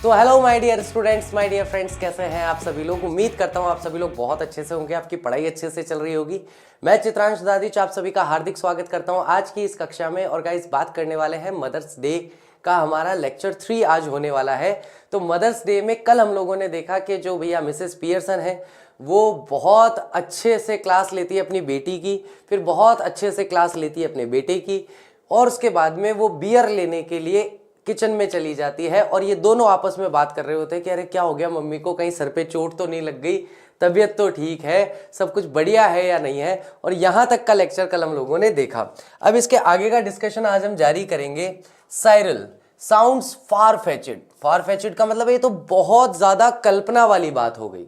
तो hello my dear students, my dear friends, कैसे हैं आप सभी लोग। उम्मीद करता हूं आप सभी लोग बहुत अच्छे से होंगे, आपकी पढ़ाई अच्छे से चल रही होगी। मैं चित्रांश दादीच आप सभी का हार्दिक स्वागत करता हूं आज की इस कक्षा में। और गाइस, बात करने वाले हैं मदर्स डे का। हमारा लेक्चर 3 आज होने वाला है। तो मदर्स डे में कल हम लोगों ने देखा कि जो भैया मिसेस पियर्सन है वो बहुत अच्छे से क्लास लेती है अपनी बेटी की, फिर बहुत अच्छे से क्लास लेती है अपने बेटे की, और उसके बाद में वो बियर लेने के लिए किचन में चली जाती है। और ये दोनों आपस में बात कर रहे होते हैं कि अरे क्या हो गया मम्मी को, कहीं सर पे चोट तो नहीं लग गई, तबीयत तो ठीक है, सब कुछ बढ़िया है या नहीं है। और यहाँ तक का लेक्चर कल हम लोगों ने देखा। अब इसके आगे का डिस्कशन आज हम जारी करेंगे। साइरल साउंड्स फार फेचेड। फार फेचेड का मतलब ये तो बहुत ज्यादा कल्पना वाली बात हो गई।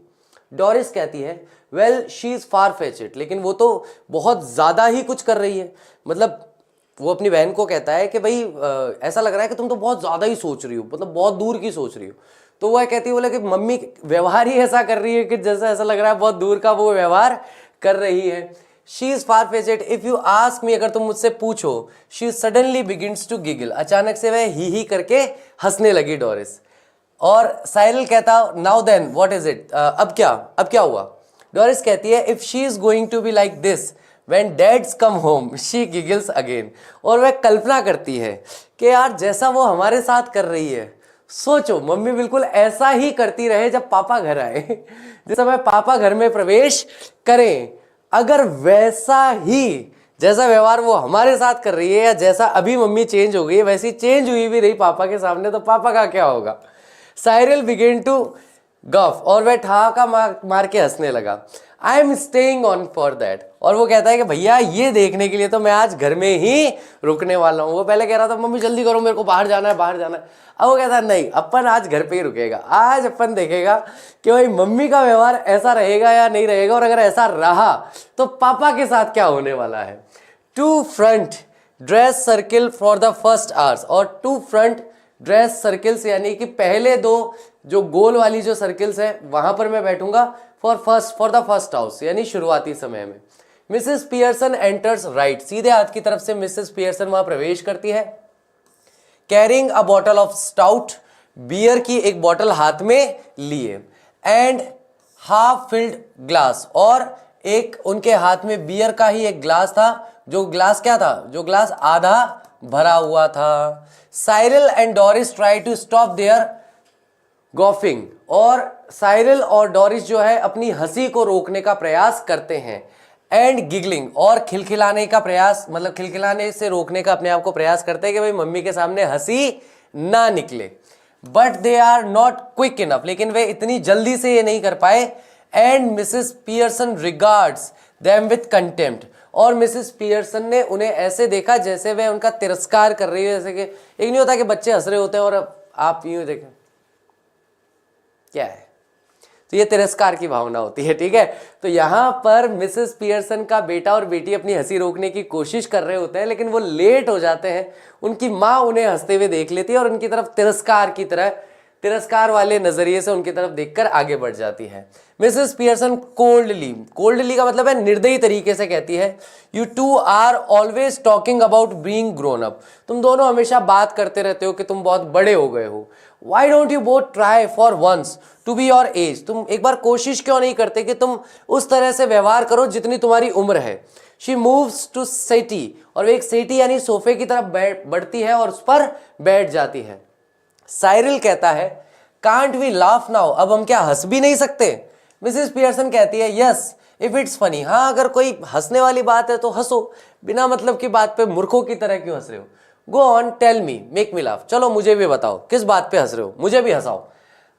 डोरिस कहती है वेल शी इज फार फेचेड, लेकिन वो तो बहुत ज्यादा ही कुछ कर रही है। मतलब वो अपनी बहन को कहता है कि भाई ऐसा लग रहा है कि तुम तो बहुत ज्यादा ही सोच रही हो, मतलब बहुत दूर की सोच रही हो। तो वह कहती है बोले कि मम्मी व्यवहार ही ऐसा कर रही है कि जैसा ऐसा लग रहा है बहुत दूर का वो व्यवहार कर रही है। She is far fetched if you ask me, अगर तुम मुझसे पूछो। She suddenly begins to giggle, अचानक से वह ही करके हंसने लगी डोरिस। और साइरल कहता now then what is it, अब क्या हुआ। डोरिस कहती है if she is going to be like this When dads come home, she giggles again। और वह कल्पना करती है कि यार जैसा वो हमारे साथ कर रही है, सोचो मम्मी बिल्कुल ऐसा ही करती रहे जब पापा घर आए। जिस समय पापा घर में प्रवेश करें, अगर वैसा ही जैसा व्यवहार वो हमारे साथ कर रही है, या जैसा अभी मम्मी चेंज हो गई है वैसी चेंज हुई भी रही पापा के सामने, तो पापा का क्या होगा। साइरल बिगिन टू गफ, और वह ठहाका मार के हंसने लगा। I am staying on for that. और वो कहता है कि भैया ये देखने के लिए तो मैं आज घर में ही रुकने वाला हूँ। वो पहले कह रहा था मम्मी जल्दी करो मेरे को बाहर जाना है बाहर जाना है। अब वो कहता है नहीं, अपन आज घर पे ही रुकेगा। आज अपन देखेगा कि भाई मम्मी का व्यवहार ऐसा रहेगा या नहीं रहेगा, और अगर ऐसा रहा तो पापा के साथ क्या होने वाला है। Two front dress circle for the first hours. और टू फ्रंट ड्रेस सर्किल्स यानी कि पहले दो जो गोल वाली जो सर्किल्स है वहां पर मैं बैठूंगा फॉर द फर्स्ट हाउस, यानी शुरुआती समय में। मिसेस पियर्सन एंटर्स राइट, सीधे हाथ की तरफ से मिसेस पियर्सन वहां प्रवेश करती है। Carrying a bottle of stout, beer की एक बॉटल हाथ में लिए। एंड हाफ फिल्ड ग्लास, और एक उनके हाथ में बियर का ही एक ग्लास था। जो ग्लास क्या था, जो ग्लास आधा भरा हुआ था। Cyril and Doris try to stop their goofing, और साइरल और डोरिस जो है अपनी हंसी को रोकने का प्रयास करते हैं। एंड गिगलिंग, और खिलखिलाने का प्रयास, मतलब खिलखिलाने से रोकने का अपने आप को प्रयास करते हैं कि भाई मम्मी के सामने हंसी ना निकले। But they are not quick enough, लेकिन वे इतनी जल्दी से ये नहीं कर पाए। And Mrs Pearson regards them with contempt, और मिसेस पियर्सन ने उन्हें ऐसे देखा जैसे वह उनका तिरस्कार कर रही है। जैसे कि एक नहीं होता कि बच्चे हंस रहे होते हैं और आप यूं देखें क्या है, तो ये तिरस्कार की भावना होती है। ठीक है, तो यहां पर मिसेस पियर्सन का बेटा और बेटी अपनी हंसी रोकने की कोशिश कर रहे होते हैं, लेकिन वो लेट हो जाते हैं। उनकी मां उन्हें हंसते हुए देख लेती है और उनकी तरफ तिरस्कार की तरह, तिरस्कार वाले नजरिए से उनकी तरफ देखकर आगे बढ़ जाती है। मिसेस पियर्सन कोल्डली का मतलब है निर्दयी तरीके से कहती है you two are always talking about being grown up. तुम दोनों हमेशा बात करते रहते हो कि तुम बहुत बड़े हो गए हो। Why don't you both try for once to be your age? तुम एक बार कोशिश क्यों नहीं करते कि तुम उस तरह से व्यवहार करो जितनी तुम्हारी उम्र है। She moves to settee, और वो एक सेटी यानी सोफे की तरफ बढ़ती है और उस पर बैठ जाती है। साइरल कहता है Can't we laugh now? अब हम क्या हंस भी नहीं सकते। मिसेस पियर्सन कहती है यस इफ इट्स फनी, हाँ अगर कोई हंसने वाली बात है तो हंसो, बिना मतलब की बात पे मूर्खों की तरह क्यों हंस रहे हो। Go on tell me make me laugh, चलो मुझे भी बताओ किस बात पे हंस रहे हो, मुझे भी हंसाओ।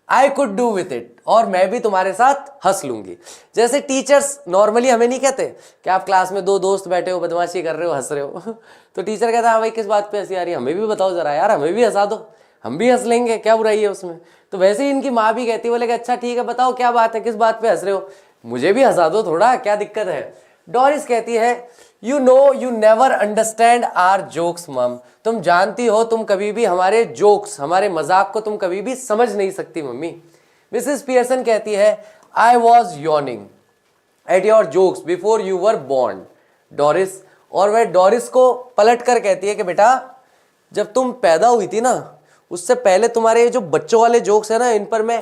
I could do with it, और मैं भी तुम्हारे साथ हंस लूंगी। जैसे टीचर्स नॉर्मली हमें नहीं कहते कि आप क्लास में दो दोस्त बैठे हो, बदमाशी कर रहे हो, हंस रहे हो तो टीचर कहता है हाँ भाई किस बात पे हंसी आ रही है, हमें भी बताओ जरा यार, हमें भी हंसा दो, हम भी हंस लेंगे, क्या बुराई है उसमें। तो वैसे ही इनकी माँ भी कहती है, बोले अच्छा ठीक है बताओ क्या बात है, किस बात पे हंस रहे हो, मुझे भी हंसा दो थोड़ा, क्या दिक्कत है। डोरिस कहती है you know you never understand our jokes mum, तुम जानती हो तुम कभी भी हमारे जोक्स, हमारे मजाक को तुम कभी भी समझ नहीं सकती मम्मी। मिसेस पियर्सन कहती है I was yawning at your jokes before you were born Doris, और वह डोरिस को पलट कर कहती है कि बेटा जब तुम पैदा हुई थी ना उससे पहले तुम्हारे ये जो बच्चों वाले जोक्स है ना, इन पर मैं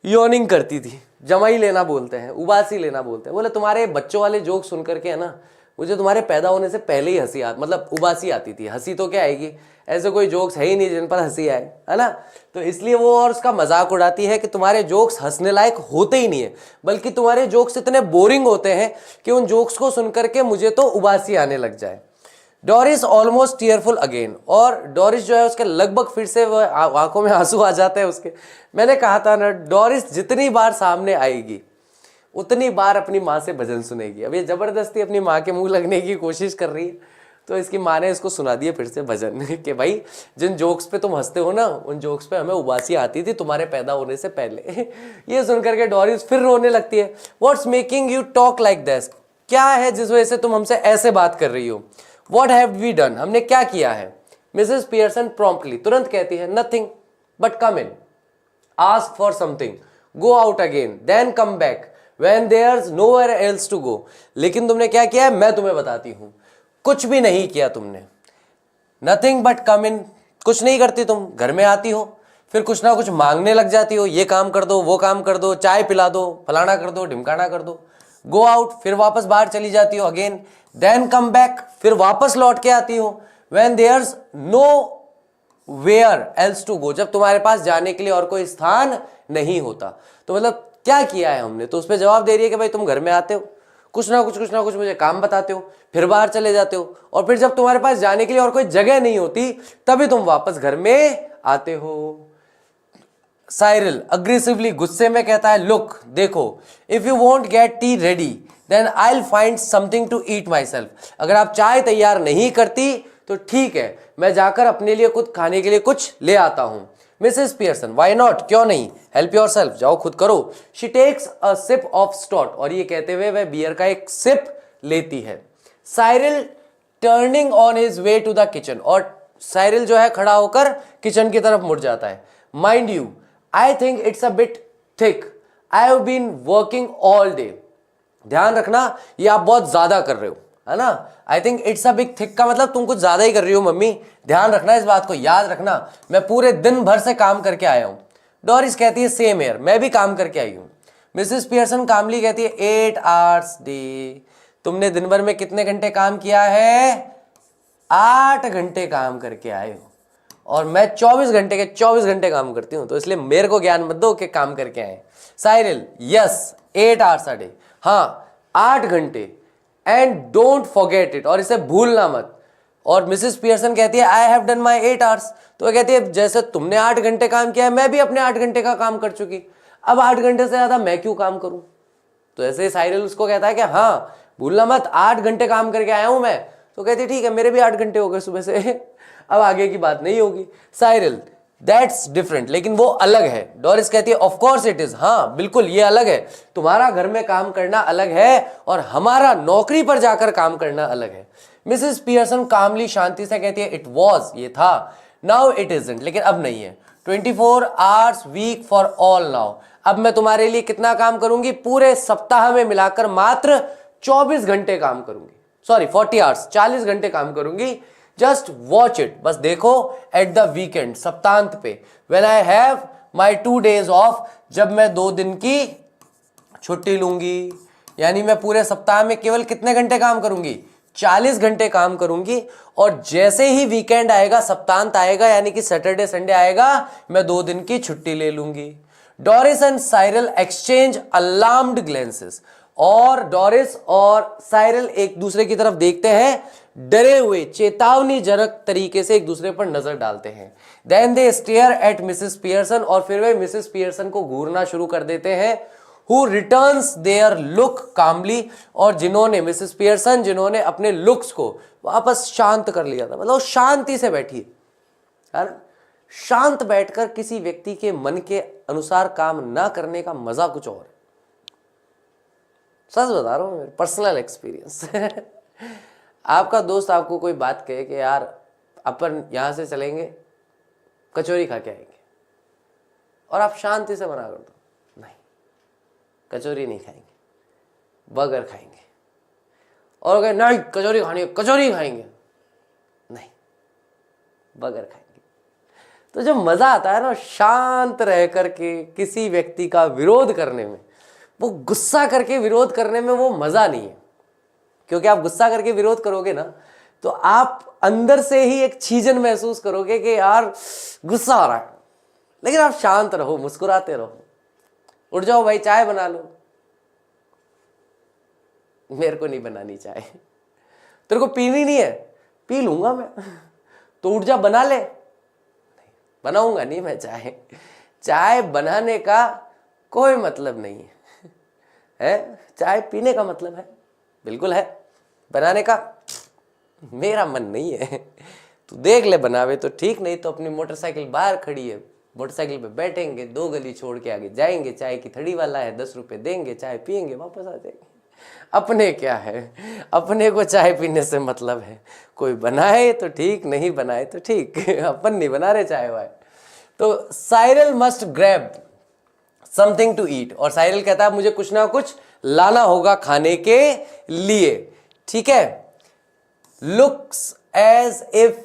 योनिंग करती थी। जमाई लेना बोलते हैं, उबासी लेना बोलते हैं। बोले तुम्हारे बच्चों वाले जोक सुन करके है ना, मुझे तुम्हारे पैदा होने से पहले ही हंसी मतलब उबासी आती थी। हंसी तो क्या आएगी, ऐसे कोई जोक्स है ही नहीं जिन पर हंसी आए, है ना। तो इसलिए वो और उसका मजाक उड़ाती है कि तुम्हारे जोक्स हंसने लायक होते ही नहीं है, बल्कि तुम्हारे जोक्स इतने बोरिंग होते हैं कि उन जोक्स को सुन करके मुझे तो उबासी आने लग जाए। डोरिस ऑलमोस्ट टीयरफुल अगेन, और डोरिस जो है उसके लगभग फिर से वो आंखों में आंसू आ जाते हैं उसके। मैंने कहा था ना, डोरिस जितनी बार सामने आएगी उतनी बार अपनी माँ से भजन सुनेगी। अब ये जबरदस्ती अपनी माँ के मुंह लगने की कोशिश कर रही है, तो इसकी माँ ने इसको सुना दिया फिर से भजन कि भाई जिन जोक्स पे तुम हंसते हो ना, उन जोक्स पे हमें उबासी आती थी तुम्हारे पैदा होने से पहले। ये सुनकर के डोरिस फिर रोने लगती है। What's making you talk like this, क्या है जिस वजह से तुम हमसे ऐसे बात कर रही हो। What have we done, हमने क्या किया है। मिसेस पियर्सन प्रॉम्प्टली, तुरंत कहती है, nothing but come in, ask for something, go out again, then come back when there's nowhere else to go. लेकिन तुमने क्या किया है, मैं तुम्हें बताती हूं। कुछ भी नहीं किया तुमने। नथिंग बट कम इन, कुछ नहीं करती तुम। घर में आती हो, फिर कुछ ना कुछ मांगने लग जाती हो, ये काम कर दो, वो काम कर दो, चाय पिला दो, फलाना कर दो, ढिमकाना कर दो। गो आउट, फिर वापस बाहर चली जाती हो अगेन, देन कम बैक, फिर वापस लौट के आती हो, when there's nowhere else to go, जब तुम्हारे पास जाने के लिए और कोई स्थान नहीं होता। तो मतलब क्या किया है हमने। तो उस पर जवाब दे रही है कि भाई तुम घर में आते हो, कुछ ना कुछ मुझे काम बताते हो, फिर बाहर चले जाते हो, और फिर जब तुम्हारे पास जाने के लिए और कोई जगह नहीं होती तभी तुम वापस घर में आते हो। साइरल अग्रेसिवली, गुस्से में कहता है, लुक देखो, if you won't get tea ready then I will find something to eat myself. अगर आप चाय तैयार नहीं करती तो ठीक है, मैं जाकर अपने लिए खुद खाने के लिए कुछ ले आता हूं। मिसेस पियर्सन, वाई नॉट, क्यों नहीं, हेल्प योर सेल्फ, जाओ खुद करो। She takes a sip of stout, और ये कहते हुए वह बियर का एक सिप लेती है। Cyril turning on his way to the kitchen, और साइरल जो है खड़ा होकर किचन की तरफ मुड़ जाता है। Mind you, I think it's a bit thick, I have been working all day. ध्यान रखना, ये आप बहुत ज्यादा कर रहे हो, है ना। आई think it's a big thick का मतलब तुम कुछ ज्यादा ही कर रही हो मम्मी, ध्यान रखना, इस बात को याद रखना, मैं पूरे दिन भर से काम करके आया हूं। डोरिस कहती है, सेम हियर, मैं भी काम करके आई हूं। मिसेस पियर्सन कामली कहती है, 8 आवर्स डे, तुमने दिन भर में कितने घंटे काम किया है, 8 घंटे काम करके आए हो, और मैं 24 घंटे के 24 घंटे काम करती हूं, तो इसलिए मेरे को ज्ञान मत दो कि काम करके आए। Cyril, yes 8 hours a day, हाँ 8 घंटे, एंड डोंट फॉरगेट इट, और इसे भूलना मत। और मिसेस पियर्सन कहती है, I have done my 8 hours, तो वो कहती है जैसे तुमने 8 घंटे काम किया है, मैं भी अपने 8 घंटे का काम कर चुकी, अब 8 घंटे से ज्यादा मैं क्यों काम करूं। तो ऐसे साइरल उसको कहता है कि हाँ भूलना मत, 8 घंटे काम करके आया हूं मैं। तो कहती है ठीक है, मेरे भी 8 घंटे हो गए सुबह से, अब आगे की बात नहीं होगी। साइरल, दैट्स डिफरेंट, लेकिन वो अलग है। डोरिस कहती है, ऑफ कोर्स इट इज, हाँ बिल्कुल ये अलग है, तुम्हारा घर में काम करना अलग है और हमारा नौकरी पर जाकर काम करना अलग है। मिसेस पियर्सन कामली, शांति से कहती है, इट वॉज, ये था, नाउ इट इजंट, लेकिन अब नहीं है। 24 hours week for all now, अब मैं तुम्हारे लिए कितना काम करूंगी, पूरे सप्ताह में मिलाकर मात्र 24 घंटे काम करूंगी, सॉरी 40 आवर्स, 40 घंटे काम करूंगी। जस्ट वॉच इट, बस देखो, एट द वीकेंड, सप्तांत पे, when I have my 2 days of, जब मैं 2 दिन की छुट्टी लूंगी, यानी मैं पूरे सप्ताह में केवल कितने घंटे काम करूंगी, 40 घंटे काम करूंगी। और जैसे ही वीकेंड आएगा, सप्तांत आएगा, यानी कि सैटरडे संडे आएगा, मैं 2 दिन की छुट्टी ले लूंगी। Doris and Cyril exchange alarmed glances, और डोरिस और साइरल एक दूसरे की तरफ देखते हैं, डरे हुए, चेतावनीजनक तरीके से एक दूसरे पर नजर डालते हैं। Then they stare at Mrs Pearson, और फिर वे मिसेस पियर्सन को घूरना शुरू कर देते हैं। Who returns their look calmly, और जिन्होंने, मिसेस पियर्सन जिन्होंने अपने लुक्स को वापस शांत कर लिया था, मतलब शांति से बैठी है ना। शांत बैठकर किसी व्यक्ति के मन के अनुसार काम ना करने का मजा कुछ और है। सच बता रहा हूं, मेरे पर्सनल एक्सपीरियंस। आपका दोस्त आपको कोई बात कहे कि यार अपन यहां से चलेंगे, कचौरी खा के आएंगे, और आप शांति से मना कर दो, नहीं कचौरी नहीं खाएंगे, बर्गर खाएंगे, और कहे नहीं कचौरी खानी है, कचौरी खाएंगे, नहीं बर्गर खाएंगे। तो जो मजा आता है ना शांत रह करके किसी व्यक्ति का विरोध करने में, वो गुस्सा करके विरोध करने में वो मजा नहीं है। क्योंकि आप गुस्सा करके विरोध करोगे ना तो आप अंदर से ही एक छीजन महसूस करोगे कि यार गुस्सा आ रहा है, लेकिन आप शांत रहो, मुस्कुराते रहो। उठ जाओ भाई, चाय बना लो। मेरे को नहीं बनानी चाय, तेरे को पीनी नहीं है, पी लूंगा मैं। तो उठ जा, बना ले। नहीं, बनाऊंगा नहीं मैं चाय। चाय बनाने का कोई मतलब नहीं है, चाय पीने का मतलब है। बिल्कुल है, बनाने का मेरा मन नहीं है। तू देख ले बनावे तो ठीक, नहीं तो अपनी मोटरसाइकिल बाहर खड़ी है, मोटरसाइकिल पे बैठेंगे, 2 गली छोड़ के आगे जाएंगे, चाय की थड़ी वाला है, 10 रुपए देंगे, चाय पियेंगे, वापस आ जाएंगे। अपने क्या है, अपने को चाय पीने से मतलब है। कोई बनाए तो ठीक, नहीं बनाए तो ठीक, अपन नहीं बना रहे चाय वाय। तो Cyril must grab something to eat, और साइरल कहता है मुझे कुछ ना कुछ लाना होगा खाने के लिए। ठीक है, looks as if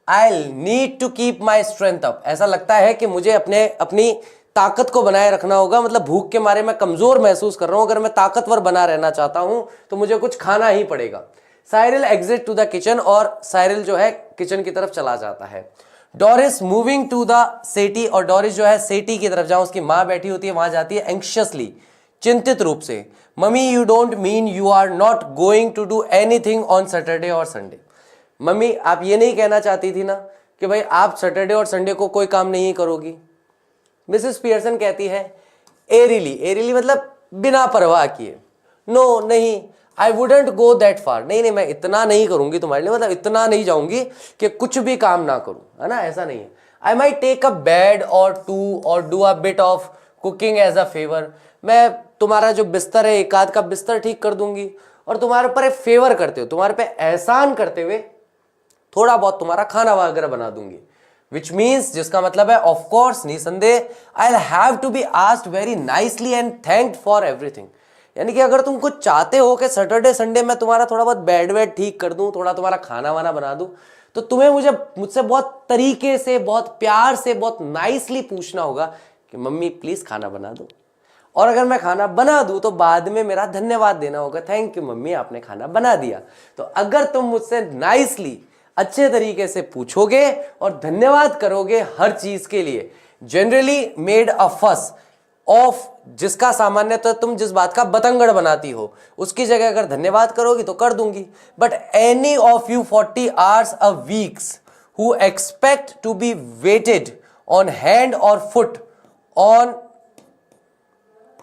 I need to keep my strength up, ऐसा लगता है कि मुझे अपनी ताकत को बनाए रखना होगा। मतलब भूख के मारे मैं कमजोर महसूस कर रहा हूं, अगर मैं ताकतवर बना रहना चाहता हूं तो मुझे कुछ खाना ही पड़ेगा। Cyril exit to the kitchen, और साइरल जो है किचन की तरफ चला जाता है। डोरिस मूविंग टू द सेटी, और डोरिस जो है सेटी की तरफ, जहां उसकी मां बैठी होती है वहां जाती है एंक्शियसली, चिंतित रूप से। Mummy you don't mean you are not going to do anything on Saturday और संडे। मम्मी आप ये नहीं कहना चाहती थी ना कि भाई आप सैटरडे और संडे को कोई काम नहीं करोगी। मिसेस पियर्सन कहती है एरिली, एरिली मतलब बिना परवाह किए, नो नहीं, I wouldn't go that far, नहीं नहीं मैं इतना नहीं करूंगी तुम्हारे लिए, मतलब इतना नहीं जाऊंगी कि कुछ भी काम ना करूं, है ना, ऐसा नहीं है। I might take a bed or two or do a bit of cooking as a favour, मैं तुम्हारा जो बिस्तर है एक आध का बिस्तर ठीक कर दूंगी, और तुम्हारे ऊपर एक फेवर करते हो, तुम्हारे पे एहसान करते हुए थोड़ा बहुत तुम्हारा खाना वगैरह बना दूंगी। विच मीन्स, जिसका मतलब है ऑफ कोर्स, निसंदेह, I have to be asked very nicely and thanked for everything. यानी कि अगर तुम कुछ चाहते हो कि सैटरडे संडे मैं तुम्हारा थोड़ा बहुत बेड वेड ठीक कर दूं, थोड़ा तुम्हारा खाना वाना बना दूं, तो तुम्हें मुझसे बहुत तरीके से, बहुत प्यार से, बहुत नाइसली पूछना होगा कि मम्मी प्लीज खाना बना दो। और अगर मैं खाना बना दूं तो बाद में मेरा धन्यवाद देना होगा, थैंक यू मम्मी आपने खाना बना दिया। तो अगर तुम मुझसे नाइसली, अच्छे तरीके से पूछोगे और धन्यवाद करोगे हर चीज के लिए, जनरली मेड अ फस ऑफ, जिसका सामान्यतः तुम जिस बात का बतंगड़ बनाती हो, उसकी जगह अगर धन्यवाद करोगी तो कर दूंगी। But any of you 40 hours a weeks who expect to be waited on hand और foot on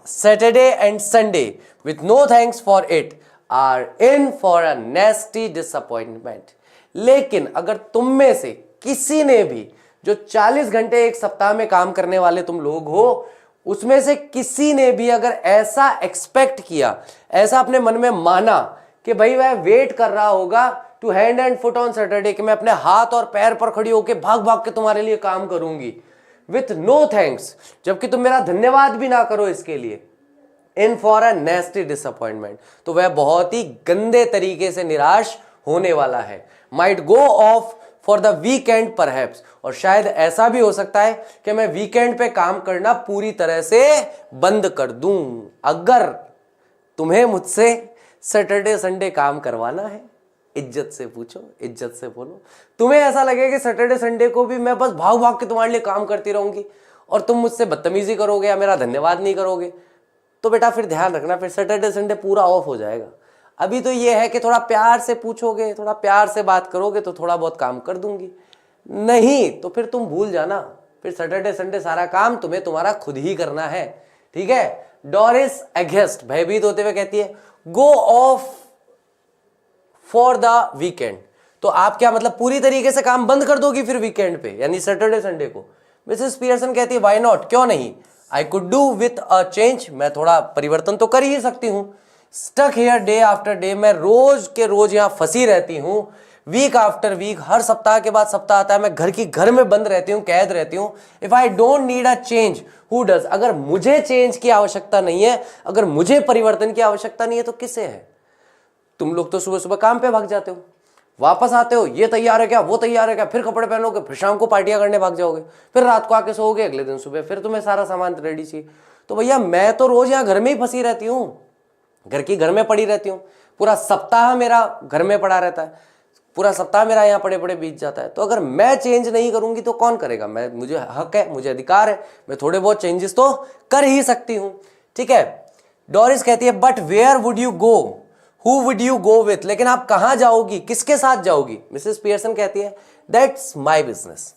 Saturday and Sunday with no thanks for it are in for a nasty disappointment। लेकिन अगर तुम में से किसी ने भी, जो 40 घंटे एक सप्ताह में काम करने वाले तुम लोग हो, उसमें से किसी ने भी अगर ऐसा एक्सपेक्ट किया, ऐसा अपने मन में माना कि भाई वह वेट कर रहा होगा to hand and foot on Saturday, कि मैं अपने हाथ और पैर पर खड़ी होकर भाग भाग के तुम्हारे लिए काम करूंगी, विथ नो थैंक्स, जबकि तुम मेरा धन्यवाद भी ना करो इसके लिए, इन फॉर अ नेस्टी डिसअपॉइंटमेंट, तो वह बहुत ही गंदे तरीके से निराश होने वाला है। Might go of for the weekend perhaps, और शायद ऐसा भी हो सकता है कि मैं वीकेंड पे काम करना पूरी तरह से बंद कर दूं। अगर तुम्हें मुझसे सैटरडे संडे काम करवाना है, इज्जत से पूछो, इज्जत से बोलो। तुम्हें ऐसा लगे कि सैटरडे संडे को भी मैं बस भाग भाग के तुम्हारे लिए काम करती रहूंगी और तुम मुझसे बदतमीजी करोगे या मेरा धन्यवाद नहीं करोगे, तो बेटा फिर ध्यान रखना, फिर सैटरडे संडे पूरा ऑफ हो जाएगा। अभी तो ये है कि थोड़ा प्यार से पूछोगे, थोड़ा प्यार से बात करोगे तो थोड़ा बहुत काम कर दूंगी, नहीं तो फिर तुम भूल जाना, फिर सैटरडे संडे सारा काम तुम्हें तुम्हारा खुद ही करना है। ठीक है। डोरिस एगेस्ट भयभीत होते हुए कहती है गो ऑफ फॉर द वीकेंड, तो आप क्या मतलब पूरी तरीके से काम बंद कर दोगी फिर वीकेंड पे, यानी सैटरडे संडे को। मिसेस पियर्सन कहती है व्हाई नॉट, क्यों नहीं, I could do with a change, मैं थोड़ा परिवर्तन तो कर ही सकती हूँ। Stuck here day after day, मैं रोज के रोज यहाँ फंसी रहती हूँ, वीक आफ्टर वीक, हर सप्ताह के बाद सप्ताह आता है मैं घर में बंद रहती हूँ, कैद रहती हूँ। If I don't need a change who does, अगर मुझे चेंज की आवश्यकता नहीं है, अगर मुझे परिवर्तन की आवश्यकता नहीं है तो किसे है। तुम लोग तो सुबह सुबह काम पे भाग जाते हो, वापस आते हो, ये तैयार है क्या, वो तैयार है क्या, फिर कपड़े पहनोगे, फिर शाम को पार्टियां करने भाग जाओगे, फिर रात को आके सोओगे, अगले दिन सुबह फिर तुम्हें सारा सामान रेडी चाहिए। तो भैया मैं तो रोज यहाँ घर में ही फंसी रहती हूँ, घर में पड़ी रहती हूँ, पूरा सप्ताह मेरा घर में पड़ा रहता है, पूरा सप्ताह मेरा यहाँ पड़े पड़े बीत जाता है। तो अगर मैं चेंज नहीं करूंगी तो कौन करेगा? मुझे हक है, मुझे अधिकार है, मैं थोड़े बहुत चेंजेस तो कर ही सकती हूँ, ठीक है। डोरिस कहती है but where would you go, who would you go with, लेकिन आप कहां जाओगी, किसके साथ जाओगी? मिसेस पियर्सन कहती है दैट्स माई बिजनेस,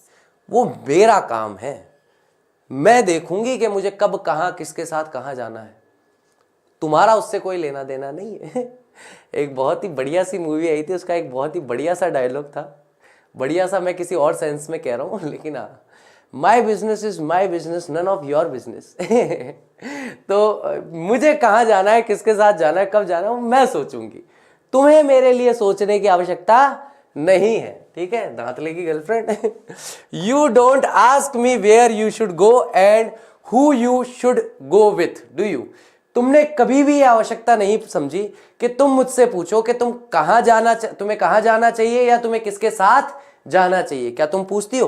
वो मेरा काम है, मैं देखूंगी कि मुझे कब कहां किसके साथ कहां जाना है, तुम्हारा उससे कोई लेना देना नहीं है। एक बहुत ही बढ़िया सी मूवी आई थी, उसका एक बहुत ही बढ़िया सा डायलॉग था, बढ़िया सा मैं किसी और सेंस में कह रहा हूँ, लेकिन हाँ, my business is my business, none of your business. तो मुझे कहाँ जाना है, किसके साथ जाना है, कब जाना है, मैं सोचूंगी, तुम्हें मेरे लिए सोचने की आवश्यकता नहीं है, ठीक है दांतले की girlfriend. You don't ask me where you should go and who you should go with do you, तुमने कभी भी ये आवश्यकता नहीं समझी कि तुम मुझसे पूछो कि तुम्हें कहाँ जाना चाहिए या तुम्हें किसके साथ जाना चाहिए। क्या तुम पूछती हो?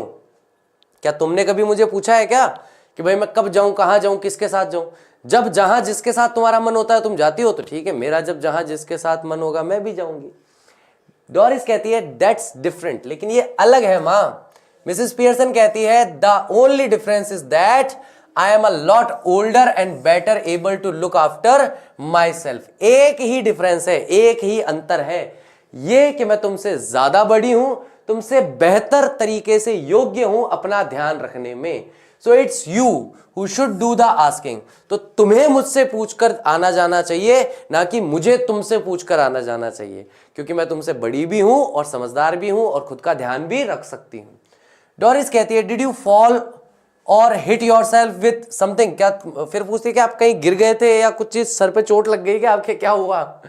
क्या तुमने कभी मुझे पूछा है क्या कि भाई मैं कब जाऊं, कहां जाऊं, किसके साथ जाऊं? जब जहां जिसके साथ तुम्हारा मन होता है तुम जाती हो, तो ठीक है, मेरा जब जहां जिसके साथ मन होगा मैं भी जाऊंगी। डोरिस कहती है दैट्स डिफरेंट, लेकिन ये अलग है मां। मिसेस पियर्सन कहती है the only difference is that I am a lot older and better able to look after myself. एक ही डिफरेंस है, एक ही अंतर है, ये कि मैं तुमसे ज्यादा बड़ी हूं, तुमसे बेहतर तरीके से योग्य हूं अपना ध्यान रखने में। So it's you who should do the asking, तो तुम्हें मुझसे पूछकर आना जाना चाहिए, ना कि मुझे तुमसे पूछकर आना जाना चाहिए, क्योंकि मैं तुमसे बड़ी भी हूं और समझदार भी हूं और खुद का ध्यान भी रख सकती हूं। डोरिस कहती है डिड यू फॉल और hit your self with something, क्या फिर पूछती है कि आप कहीं गिर गए थे या कुछ चीज सर पे चोट लग गई, क्या आपके क्या हुआ?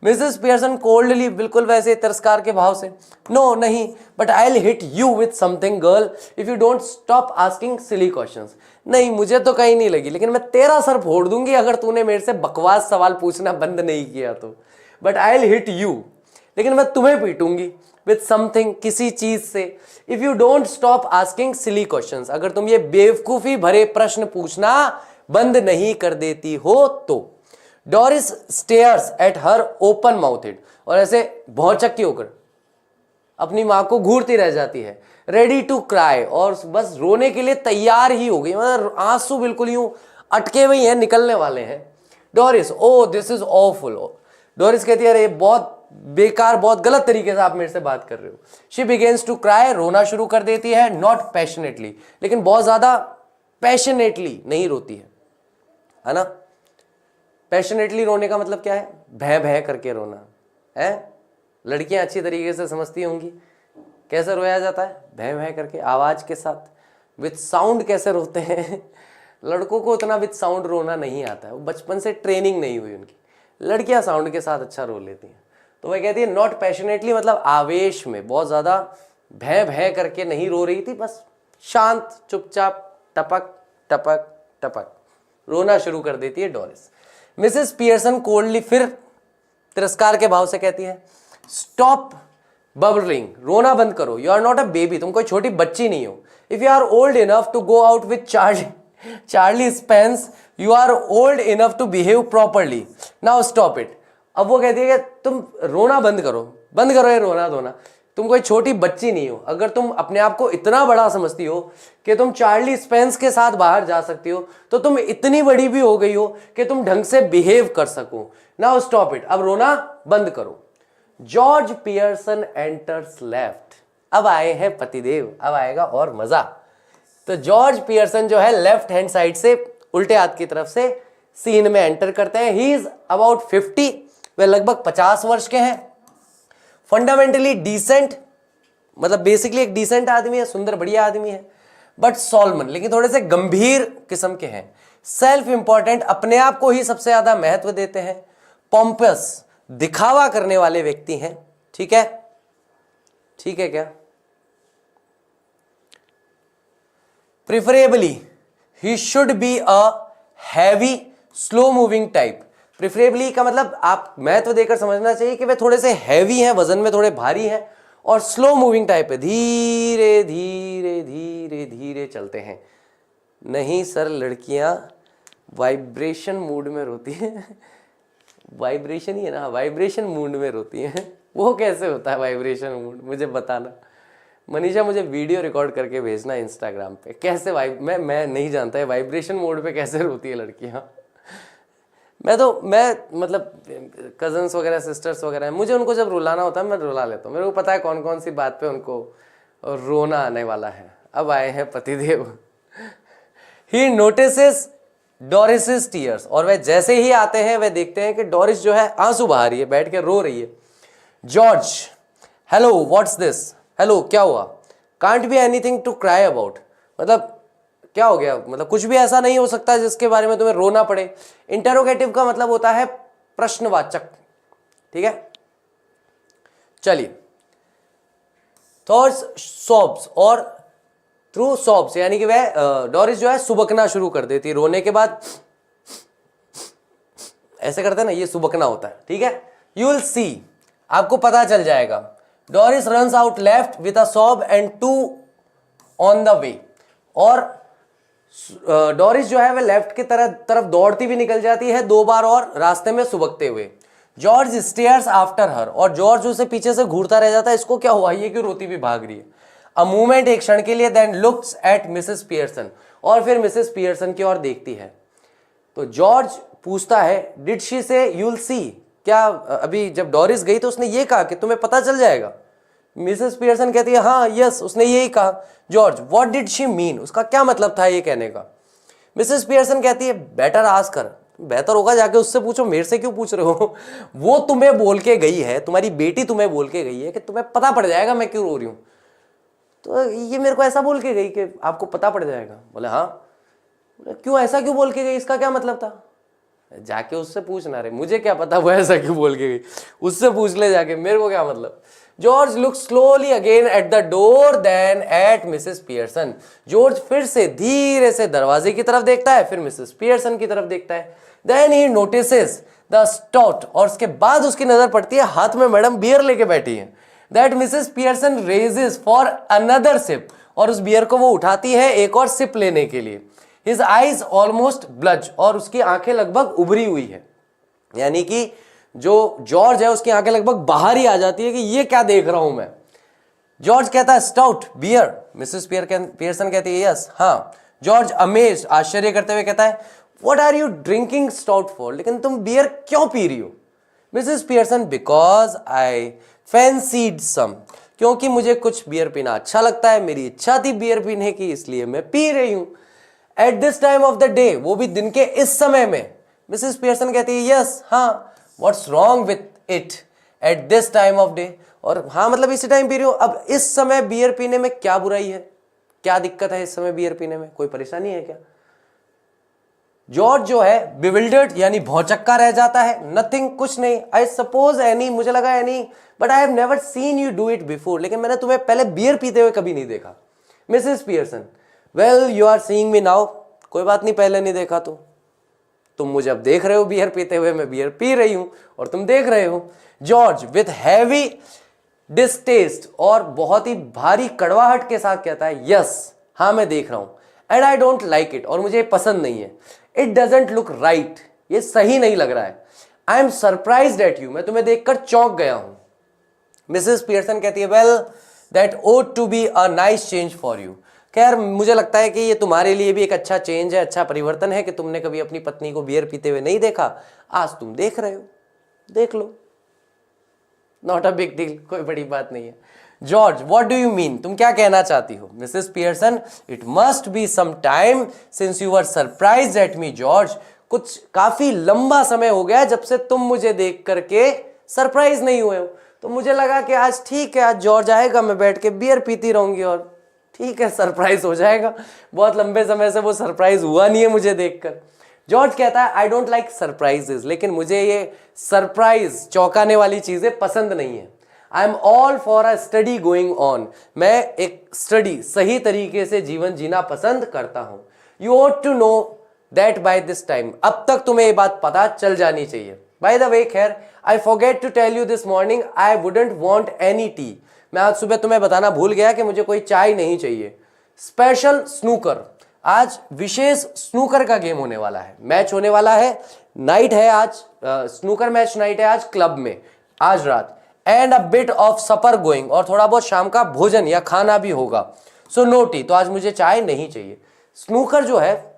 मिसेस पियर्सन कोल्डली, बिल्कुल वैसे तिरस्कार के भाव से, नो नहीं, but I will hit you with something girl if you don't stop asking silly questions. नहीं, मुझे तो कहीं नहीं लगी, लेकिन मैं तेरा सर फोड़ दूंगी अगर तूने मेरे से बकवास सवाल पूछना बंद नहीं किया तो। But I will hit you, लेकिन मैं तुम्हें पीटूंगी विथ समथिंग, किसी चीज से, if you don't stop asking silly questions, अगर तुम ये बेवकूफी भरे प्रश्न पूछना बंद नहीं कर देती हो तो। Doris stairs at her open mouthed, और ऐसे भौचक्की होकर अपनी मां को घूरती रह जाती है, रेडी टू क्राई, और बस रोने के लिए तैयार ही हो गई, मतलब आंसू बिल्कुल यूं अटके हुए हैं, निकलने वाले हैं। Doris oh this is awful, Doris कहती है अरे बहुत बेकार, बहुत गलत तरीके से आप मेरे से बात कर रहे हो। शी बिगेन्स टू क्राई, रोना शुरू कर देती है, नॉट पैशनेटली, लेकिन बहुत ज्यादा पैशनेटली नहीं रोती है ना। पैशनेटली रोने का मतलब क्या है? भय भय करके रोना है। लड़कियां अच्छी तरीके से समझती होंगी कैसे रोया जाता है, भय भय करके, आवाज के साथ, विथ साउंड कैसे रोते हैं। लड़कों को उतना विथ साउंड रोना नहीं आता है, वो बचपन से ट्रेनिंग नहीं हुई उनकी। लड़कियां साउंड के साथ अच्छा रो लेती हैं। तो वह कहती है नॉट पैशनेटली, मतलब आवेश में, बहुत ज्यादा भय भय करके नहीं रो रही थी, बस शांत चुपचाप टपक टपक टपक रोना शुरू कर देती है डोरिस। मिसेस पियर्सन कोल्डली, फिर तिरस्कार के भाव से कहती है स्टॉप बबलिंग, रोना बंद करो, you are not a baby, तुम कोई छोटी बच्ची नहीं हो। If you are old enough to go out with Charlie Spence, you are old enough to behave properly, now stop it. अब वो कहती है कि तुम रोना बंद करो ये रोना धोना, तुम कोई छोटी बच्ची नहीं हो। अगर तुम अपने आप को इतना बड़ा समझती हो कि तुम चार्ली स्पेंस के साथ बाहर जा सकती हो, तो तुम इतनी बड़ी भी हो गई हो कि तुम ढंग से बिहेव कर सको। नाउ स्टॉप इट, अब रोना बंद करो। जॉर्ज पियर्सन एंटर्स लेफ्ट, अब आए हैं पतिदेव, अब आएगा और मजा। तो जॉर्ज पियर्सन जो है लेफ्ट हैंड साइड से, उल्टे हाथ की तरफ से सीन में एंटर करते हैं। ही इज अबाउट 50, वे लगभग 50 वर्ष के हैं। फंडामेंटली डिसेंट, मतलब बेसिकली एक डिसेंट आदमी है, सुंदर बढ़िया आदमी है, बट सॉल्मन, लेकिन थोड़े से गंभीर किस्म के हैं। सेल्फ इंपॉर्टेंट, अपने आप को ही सबसे ज्यादा महत्व देते हैं। पॉम्पस, दिखावा करने वाले व्यक्ति हैं, ठीक है, ठीक है क्या। Preferably he should be a heavy slow moving type. Preferably का मतलब आप महत्व देकर समझना चाहिए कि वे थोड़े से हैवी हैं, वजन में थोड़े भारी हैं, और स्लो मूविंग टाइप है, धीरे धीरे धीरे धीरे चलते हैं। नहीं सर, लड़कियां वाइब्रेशन मूड में रोती हैं। वाइब्रेशन ही है ना, वाइब्रेशन मूड में रोती हैं। वो कैसे होता है वाइब्रेशन मूड, मुझे बताना। मनीषा मुझे वीडियो रिकॉर्ड करके भेजना इंस्टाग्राम पे, कैसे मैं नहीं जानता है वाइब्रेशन मोड पे कैसे रोती है लड़कियां। मैं मतलब कजन्स वगैरह सिस्टर्स वगैरह, मुझे उनको जब रुलाना होता है मैं रुला लेता हूँ। मेरे को पता है कौन कौन सी बात पे उनको रोना आने वाला है। अब आए हैं पतिदेव। ही नोटिसेस डोरिस टीयर्स, और वह जैसे ही आते हैं वह देखते हैं कि डोरिस जो है आंसू बहा रही है, बैठ के रो रही है। George, hello what's this, hello क्या हुआ, can't be anything to cry about, मतलब क्या हो गया, मतलब कुछ भी ऐसा नहीं हो सकता जिसके बारे में तुम्हें रोना पड़े। इंटेरोगेटिव का मतलब होता है प्रश्नवाचक, ठीक है। चलिए, थॉट्स सॉब्स, और थ्रू सॉब्स यानी कि वह डोरिस जो है सुबकना शुरू कर देती है। रोने के बाद ऐसे करते हैं ना, ये सुबकना होता है, ठीक है। यू विल सी, आपको पता चल जाएगा। Doris runs out left with a sob and 2 on the way, और डोरिस जो है वह लेफ्ट की तरफ दौड़ती भी निकल जाती है 2 बार और रास्ते में सुबकते हुए। जॉर्ज स्टेयर्स आफ्टर हर, और जॉर्ज उसे पीछे से घूरता रह जाता है, इसको क्या हुआ, ये क्यों रोती भी भाग रही है। अ मूवमेंट, एक क्षण के लिए, then looks at Mrs Pearson, और फिर मिसेस पियर्सन की ओर देखती है। तो जॉर्ज पूछता है, डिड शी से यू विल सी, क्या अभी जब डोरिस गई तो उसने ये कहा कि तुम्हें पता चल जाएगा। मिसेस पियर्सन कहती है हाँ यस, उसने यही कहा। George, what did she mean, उसका क्या मतलब था ये कहने का। मिसेस पियर्सन कहती है, बेटर आस्क कर, बेहतर होगा जाके उससे पूछो, मेरे से क्यों पूछ रहे हो। वो तुम्हें बोल के गई है, तुम्हारी बेटी तुम्हें बोल के गई है कि तुम्हें पता पड़ जाएगा मैं क्यों रो रही हूँ। तो ये मेरे को ऐसा बोल के गई कि आपको पता पड़ जाएगा। बोले हाँ। बोले क्यों, ऐसा क्यों बोल के गई, इसका क्या मतलब था। जाके उससे पूछना, रे मुझे क्या पता वो ऐसा क्यों बोल के गई, उससे पूछ ले जाके, मेरे को क्या मतलब। George look slowly again at the door then at Mrs Pearson, George फिर से धीरे से दरवाजे की तरफ देखता है, फिर मिसेस पियर्सन की तरफ देखता है। देन ही नोटिसेस द स्टॉट, और उसके बाद उसकी नजर पड़ती है हाथ में मैडम बियर लेके बैठी है। That Mrs Pearson raises for another sip, और उस बियर को वो उठाती है एक और सिप लेने के लिए। हिज आईज ऑलमोस्ट ब्लज, और उसकी आंखें लगभग उभरी हुई है, यानी कि जो जॉर्ज है उसकी आंखें लगभग बाहर ही आ जाती है कि ये क्या देख रहा हूं मैं। जॉर्ज कहता है स्टाउट बियर, मिसेस पियर्सन कहती है यस हाँ। जॉर्ज अमेज्ड, आश्चर्य करते हुए कहता है, what are you drinking stout for, लेकिन तुम बियर क्यों पी रही हो। Mrs Pearson, because I fancied some, क्योंकि मुझे कुछ बियर पीना अच्छा लगता है, मेरी इच्छा थी बियर पीने की, इसलिए मैं पी रही हूं। At this time of the day, वो भी दिन के इस समय में। मिसेस पियर्सन कहती है यस हाँ। What's wrong with it at this time of day, और हाँ मतलब इसी टाइम पी रही हूं। अब इस समय बियर पीने में क्या बुराई है, क्या दिक्कत है इस समय बियर पीने में, कोई परेशानी है क्या। जॉर्ज जो है बिविल्डर्ड यानी भौचक्का रह जाता है। नथिंग, कुछ नहीं। आई सपोज एनी, मुझे लगा any, but I have never seen you do it before, लेकिन मैंने तुम्हें पहले बियर पीते हुए कभी नहीं देखा। Mrs Pearson, well you are seeing me now, कोई बात नहीं, पहले नहीं देखा तो तुम मुझे अब देख रहे हो बियर पीते हुए, मैं बियर पी रही हूं और तुम देख रहे हो। जॉर्ज विथ हैवी डिस्टेस्ट, और बहुत ही भारी कड़वाहट के साथ कहता है यस हाँ मैं देख रहा हूं। And I don't like it, और मुझे पसंद नहीं है। इट डजंट लुक राइट, ये सही नहीं लग रहा है। I am surprised eight you, मैं तुम्हें देखकर चौंक गया हूं। मिसेस पियर्सन कहती है, well that ought to be a nice change for you, खैर मुझे लगता है कि ये तुम्हारे लिए भी एक अच्छा चेंज है, अच्छा परिवर्तन है कि तुमने कभी अपनी पत्नी को बियर पीते हुए नहीं देखा, आज तुम देख रहे हो, देख लो, नॉट अ बिग डील, कोई बड़ी बात नहीं है। George, what do you mean, तुम क्या कहना चाहती हो। Mrs Pearson, it must be some time since you were surprised at me George, कुछ काफी लंबा समय हो गया जब से तुम मुझे देख करके सरप्राइज नहीं हुए हो, तो मुझे लगा कि आज ठीक है, आज जॉर्ज आएगा, मैं बैठ के बियर पीती रहूंगी और ठीक है सरप्राइज हो जाएगा। बहुत लंबे समय से वो सरप्राइज हुआ नहीं है मुझे देखकर। जॉर्ज कहता है, आई डोंट लाइक सरप्राइजेस, लेकिन मुझे ये सरप्राइज चौंकाने वाली चीजें पसंद नहीं है। I am all for a study going on, मैं एक स्टडी, सही तरीके से जीवन जीना पसंद करता हूं। You ought to know that by this time, अब तक तुम्हें ये बात पता चल जानी चाहिए। बाय द वे, खैर I forget to tell you this morning I wouldn't want any tea, मैं आज सुबह तुम्हें बताना भूल गया कि मुझे कोई चाय नहीं चाहिए। स्पेशल स्नूकर, आज विशेष स्नूकर का गेम होने वाला है, मैच होने वाला है, नाइट है आज, स्नूकर मैच नाइट है आज क्लब में आज रात। And a bit of supper going, और थोड़ा बहुत शाम का भोजन या खाना भी होगा। सो नो टी, तो आज मुझे चाय नहीं चाहिए। स्नूकर जो है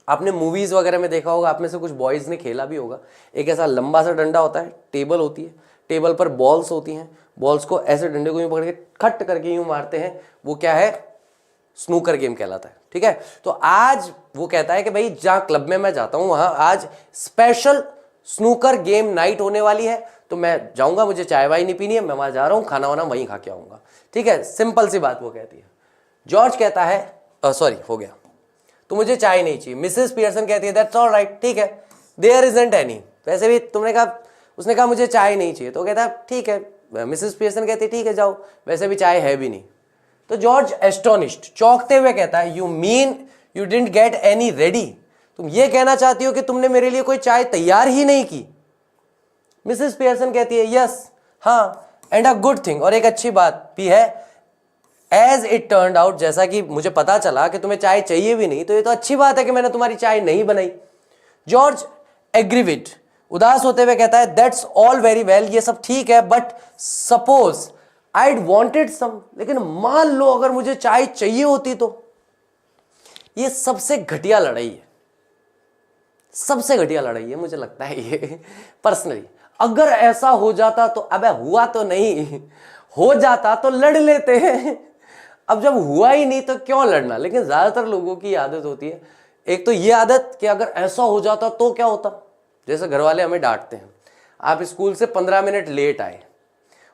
आपने मूवीज वगैरह में देखा होगा, आप में से कुछ बॉयज ने खेला भी होगा। एक ऐसा लंबा सा डंडा होता है, टेबल होती है, टेबल पर बॉल्स होती हैं, बॉल्स को ऐसे डंडे को यूं पकड़ के खट करके यूं मारते हैं, वो क्या है, स्नूकर गेम कहलाता है। ठीक है, तो आज वो कहता है कि भाई जहां क्लब में मैं जाता हूं वहां आज स्पेशल स्नूकर गेम नाइट होने वाली है, तो मैं जाऊंगा, मुझे चाय वाय नहीं पीनी है, मैं वहां जा रहा हूं, खाना वाना वहीं खा के आऊंगा। ठीक है, सिंपल सी बात वो कहती है। जॉर्ज कहता है सॉरी हो गया, तो मुझे चाय नहीं चाहिए। मिसेस पियर्सन कहती है दैट्स ऑल राइट, ठीक है, देयर इजंट एनी, वैसे भी तुमने कहा, उसने कहा मुझे चाय नहीं चाहिए, तो कहता है ठीक है। मिसेस पियर्सन कहती है ठीक है जाओ, वैसे भी चाय है भी नहीं। तो जॉर्ज एस्टोनिश्ड, चौंकते हुए कहता है you mean you didn't get any ready, तुम ये कहना चाहती हो कि तुमने मेरे लिए कोई चाय तैयार ही नहीं की। मिसेस पियर्सन कहती है यस, हाँ, एंड अ गुड थिंग, और एक अच्छी बात भी है। एज इट टर्न्ड आउट, जैसा कि मुझे पता चला कि तुम्हें चाय चाहिए भी नहीं, तो ये तो अच्छी बात है कि मैंने तुम्हारी चाय नहीं बनाई। जॉर्ज एग्रीविड, उदास होते हुए कहता है दैट्स ऑल वेरी वेल, ये सब ठीक है, but suppose I'd wanted some, लेकिन मान लो अगर मुझे चाय चाहिए होती तो। ये सबसे घटिया लड़ाई है, सबसे घटिया लड़ाई है मुझे लगता है ये पर्सनली। अगर ऐसा हो जाता तो, अबे हुआ तो नहीं, हो जाता तो लड़ लेते हैं, अब जब हुआ ही नहीं तो क्यों लड़ना। लेकिन ज्यादातर लोगों की आदत होती है, एक तो ये आदत कि अगर ऐसा हो जाता तो क्या होता। जैसे घर वाले हमें डांटते हैं, आप स्कूल से 15 मिनट लेट आए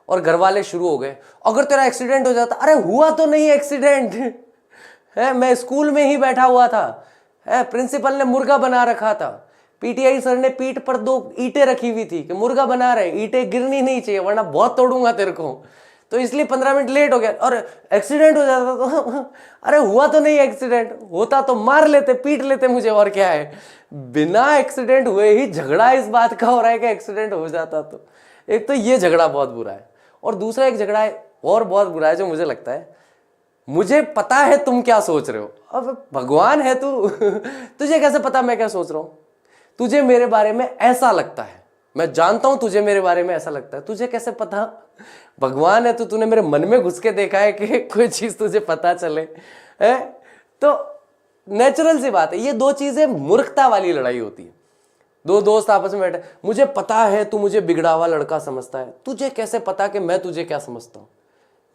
और घर वाले शुरू हो गए, अगर तेरा एक्सीडेंट हो जाता, अरे हुआ तो नहीं एक्सीडेंट है, मैं स्कूल में ही बैठा हुआ था, है प्रिंसिपल ने मुर्गा बना रखा था, पीटीआई सर ने पीठ पर 2 ईंटें रखी हुई थी कि मुर्गा बना रहे, ईंटें गिरनी नहीं चाहिए वरना बहुत तोड़ूंगा तेरे को, तो इसलिए 15 मिनट लेट हो गया। और एक्सीडेंट हो जाता तो अरे हुआ तो नहीं एक्सीडेंट, होता तो मार लेते, पीट लेते मुझे, और क्या है, बिना एक्सीडेंट हुए ही झगड़ा इस बात का हो रहा है कि एक्सीडेंट हो जाता तो। एक तो ये झगड़ा बहुत बुरा है, और दूसरा एक झगड़ा है और बहुत बुरा है जो मुझे लगता है, मुझे पता है तुम क्या सोच रहे हो। अब भगवान है तू तुझे कैसे पता मैं क्या सोच रहा हूं, तुझे मेरे बारे में ऐसा लगता है, मैं जानता हूं तुझे मेरे बारे में ऐसा लगता है, तुझे कैसे पता, भगवान है तूने मेरे मन में घुस के देखा है कि कोई चीज तुझे पता चले है। तो नेचुरल सी बात है, ये दो चीजें मूर्खता वाली लड़ाई होती है। दो दोस्त आपस में बैठे, मुझे पता है तू मुझे बिगड़ा हुआ लड़का समझता है, तुझे कैसे पता कि मैं तुझे क्या समझता हूं,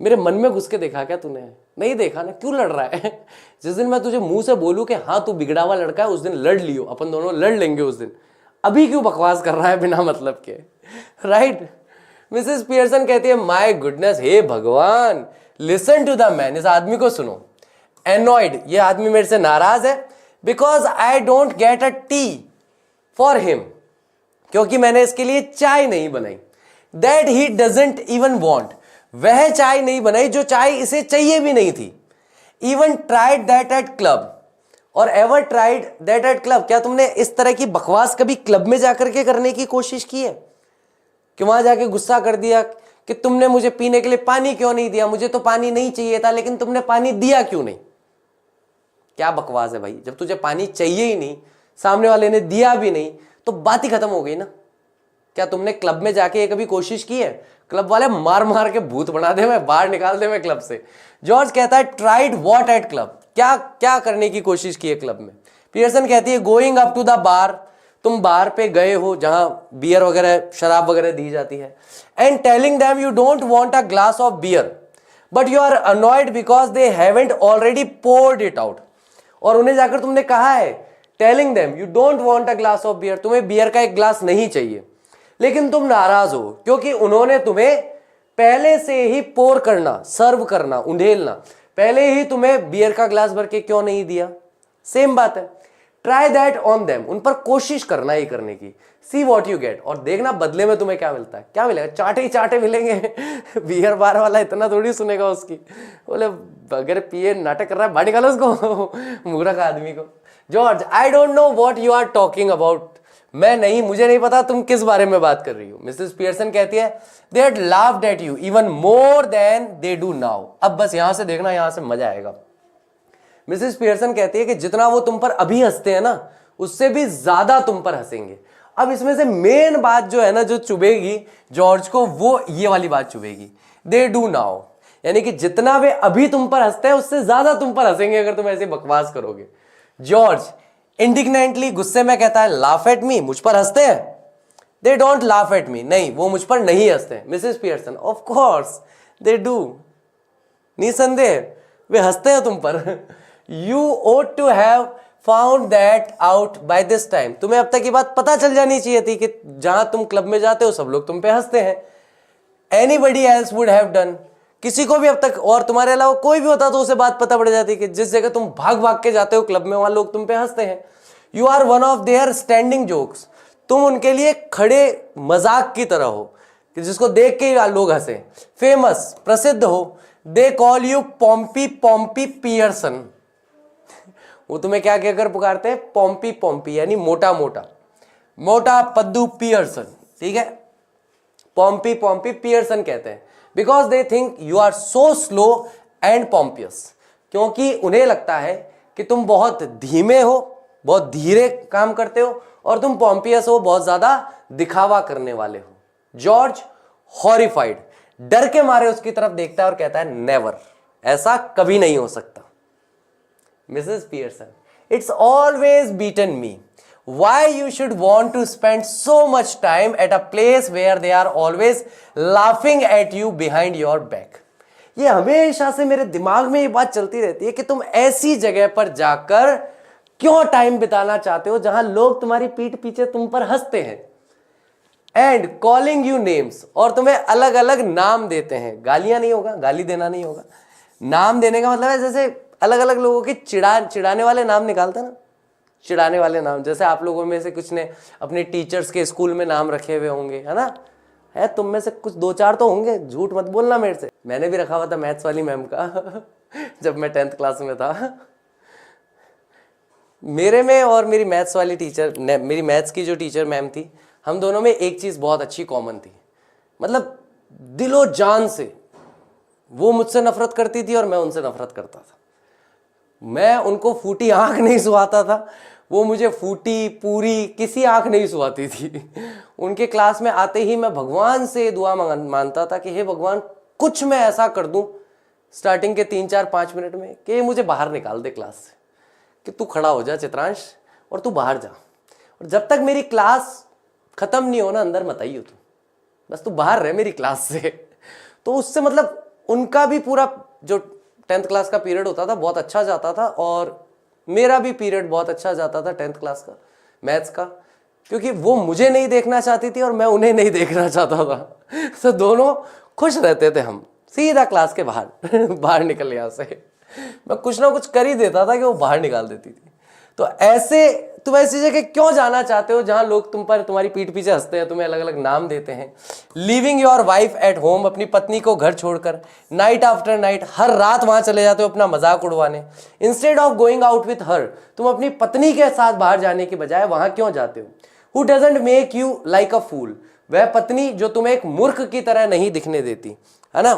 मेरे मन में घुस के देखा क्या तूने, नहीं देखा ना, क्यों लड़ रहा है जिस दिन मैं तुझे मुंह से बोलूं कि हाँ तू बिगड़ा हुआ लड़का है, उस दिन लड़ लियो, अपन दोनों लड़ लेंगे उस दिन, अभी क्यों बकवास कर रहा है बिना मतलब के, राइट। मिसेस पियर्सन कहती है माय गुडनेस, हे भगवान, लिसन टू द मैन, इस आदमी को सुनो। एनॉयड, ये आदमी मेरे से नाराज है, because I don't get a T for him, क्योंकि मैंने इसके लिए चाय नहीं बनाई। That he doesn't even want, वह चाय नहीं बनाई जो चाय इसे चाहिए भी नहीं थी। Even tried that at club, और ever tried that at club, क्या तुमने इस तरह की बकवास कभी क्लब में जाकर के करने की कोशिश की है कि वहां जाके गुस्सा कर दिया कि तुमने मुझे पीने के लिए पानी क्यों नहीं दिया, मुझे तो पानी नहीं चाहिए था लेकिन तुमने पानी दिया क्यों नहीं। क्या बकवास है भाई, जब तुझे पानी चाहिए ही नहीं, सामने वाले ने दिया भी नहीं, तो बात ही खत्म हो गई ना। क्या तुमने क्लब में जाके कभी कोशिश की है, क्लब वाले मार मार के भूत बना दे, मैं बाहर निकाल दे मैं क्लब से। जॉर्ज कहता है ट्राइड व्हाट एट क्लब, क्या क्या करने की कोशिश की है क्लब में। पियर्सन कहती है going up to the bar, तुम बार पे गए हो जहां बियर वगैरह शराब वगैरह दी जाती है, and telling them you don't want a glass of beer but you are annoyed because they haven't already poured it out, और उन्हें जाकर तुमने कहा है, telling them you don't want a glass of beer, तुम्हें बियर का एक glass नहीं चाहिए, लेकिन तुम नाराज हो क्योंकि उन्होंने तुम्हें पहले से ही पोर करना, सर्व करना, उंडेलना, पहले ही तुम्हें बियर का ग्लास भर के क्यों नहीं दिया। सेम बात है, ट्राई दैट ऑन देम, उन पर कोशिश करना ही करने की, सी वॉट यू गेट, और देखना बदले में तुम्हें क्या मिलता है। क्या मिलेगा, चाटे ही चाटे मिलेंगे बियर बार वाला इतना थोड़ी सुनेगा उसकी, बोले अगर पिए नाटक कर रहा है बाहर निकालो उसको मूर्ख आदमी को। George I don't know what you are talking about, मैं नहीं, मुझे नहीं पता तुम किस बारे में बात कर रही हो। मिसेस पियर्सन कहती है they had laughed at you even more than they do now. अब बस यहां से देखना, यहां से मजा आएगा। मिसेस पियर्सन कहती है कि जितना वो तुम पर अभी हंसते हैं ना, उससे भी ज्यादा तुम पर हंसेंगे। अब इसमें से मेन बात जो है ना, जो चुभेगी जॉर्ज को, वो ये वाली बात चुभेगी, दे डू नाउ, यानी कि जितना वे अभी तुम पर हंसते हैं उससे ज्यादा तुम पर हंसेंगे अगर तुम ऐसे बकवास करोगे। जॉर्ज इंडिग्नेंटली, गुस्से में कहता है लाफ एट मी, मुझ पर हंसते हैं। They don't laugh at me, नहीं वो मुझ पर नहीं हंसते हैं। Mrs Pearson of course they do, निसंदेह वे हंसते हैं तुम पर। You ought to have found that out by this time, तुम्हें अब तक ये बात पता चल जानी चाहिए थी कि जहां तुम क्लब में जाते हो सब लोग तुम पे हंसते हैं। Anybody else would have done, किसी को भी अब तक और तुम्हारे अलावा कोई भी होता तो उसे बात पता पड़ जाती कि जिस जगह तुम भाग भाग के जाते हो क्लब में, वहां लोग तुम पे हंसते हैं। You are one of their standing jokes, तुम उनके लिए खड़े मजाक की तरह हो कि जिसको देख के लोग हंसे। फेमस, प्रसिद्ध हो। They call you Pompey Pompey Pearson, वो तुम्हें क्या कहकर पुकारते हैं? पॉम्पी पॉम्पी, यानी मोटा मोटा, मोटा पद्दू पियर्सन, ठीक है। पॉम्पी पॉम्पी पियर्सन कहते हैं because they think you are so slow and pompous, क्योंकि उन्हें लगता है कि तुम बहुत धीमे हो, बहुत धीरे काम करते हो, और तुम पॉम्पियस हो, बहुत ज्यादा दिखावा करने वाले हो। जॉर्ज हॉरिफाइड, डर के मारे उसकी तरफ देखता है और कहता है नेवर, ऐसा कभी नहीं हो सकता। Mrs Pearson, it's always beaten me, why you should want to spend so much time at a place where they are always laughing at you behind your back। ये हमेशा से मेरे दिमाग में ये बात चलती रहती है कि तुम ऐसी जगह पर जाकर क्यों टाइम बिताना चाहते हो जहां लोग तुम्हारी पीठ पीछे तुम पर हंसते हैं। एंड कॉलिंग यू नेम्स, और तुम्हें अलग अलग नाम देते हैं। गालियां नहीं होगा, गाली देना नहीं होगा, नाम देने का मतलब है जैसे अलग अलग लोगों की चिढ़ाने वाले नाम निकालते हैं ना, चिढ़ाने वाले नाम। जैसे आप लोगों में से कुछ ने अपने टीचर्स के स्कूल में नाम रखे हुए होंगे, है ना, है तुम में से कुछ दो चार तो होंगे, झूठ मत बोलना मेरे से। मैंने भी रखा हुआ था मैथ्स वाली मैम का जब मैं 10th क्लास में था। मेरे में और मेरी मैथ्स वाली टीचर, मेरी मैथ्स की जो टीचर मैम थी, हम दोनों में एक चीज़ बहुत अच्छी कॉमन थी, मतलब दिलो जान से वो मुझसे नफरत करती थी और मैं उनसे नफरत करता था। मैं उनको फूटी आंख नहीं सुहाता था, वो मुझे फूटी पूरी किसी आंख नहीं सुहाती थी। उनके क्लास में आते ही मैं भगवान से दुआ मानता था कि हे भगवान, कुछ मैं ऐसा कर दूं स्टार्टिंग के 3-4-5 मिनट में कि ये मुझे बाहर निकाल दे क्लास से, कि तू खड़ा हो जा चित्रांश और तू बाहर जा, और जब तक मेरी क्लास खत्म नहीं हो ना अंदर मत आइयो तू, बस तू बाहर रह मेरी क्लास से। तो उससे मतलब उनका भी पूरा जो 10th क्लास का पीरियड होता था बहुत अच्छा जाता था, और मेरा भी पीरियड बहुत अच्छा जाता था 10th क्लास का मैथ्स का, क्योंकि वो मुझे नहीं देखना चाहती थी और मैं उन्हें नहीं देखना चाहता था। तो दोनों खुश रहते थे। हम सीधा क्लास के बाहर बाहर निकल, यहाँ से मैं कुछ ना कुछ कर ही देता था कि वो बाहर निकाल देती थी। तो ऐसे तुम ऐसी जगह क्यों जाना चाहते हो जहां लोग तुम पर तुम्हारी पीठ पीछे हंसते हैं, तुम्हें अलग अलग नाम देते हैं। Living your wife at home, अपनी पत्नी को घर छोड़कर नाइट आफ्टर नाइट हर रात वहां चले जाते हो अपना मजाक उड़वाने। Instead of going out with her, तुम अपनी पत्नी के साथ बाहर जाने की बजाय वहां क्यों जाते हो। Who doesn't make you like a fool, वह पत्नी जो तुम्हें एक मूर्ख की तरह नहीं दिखने देती, है ना।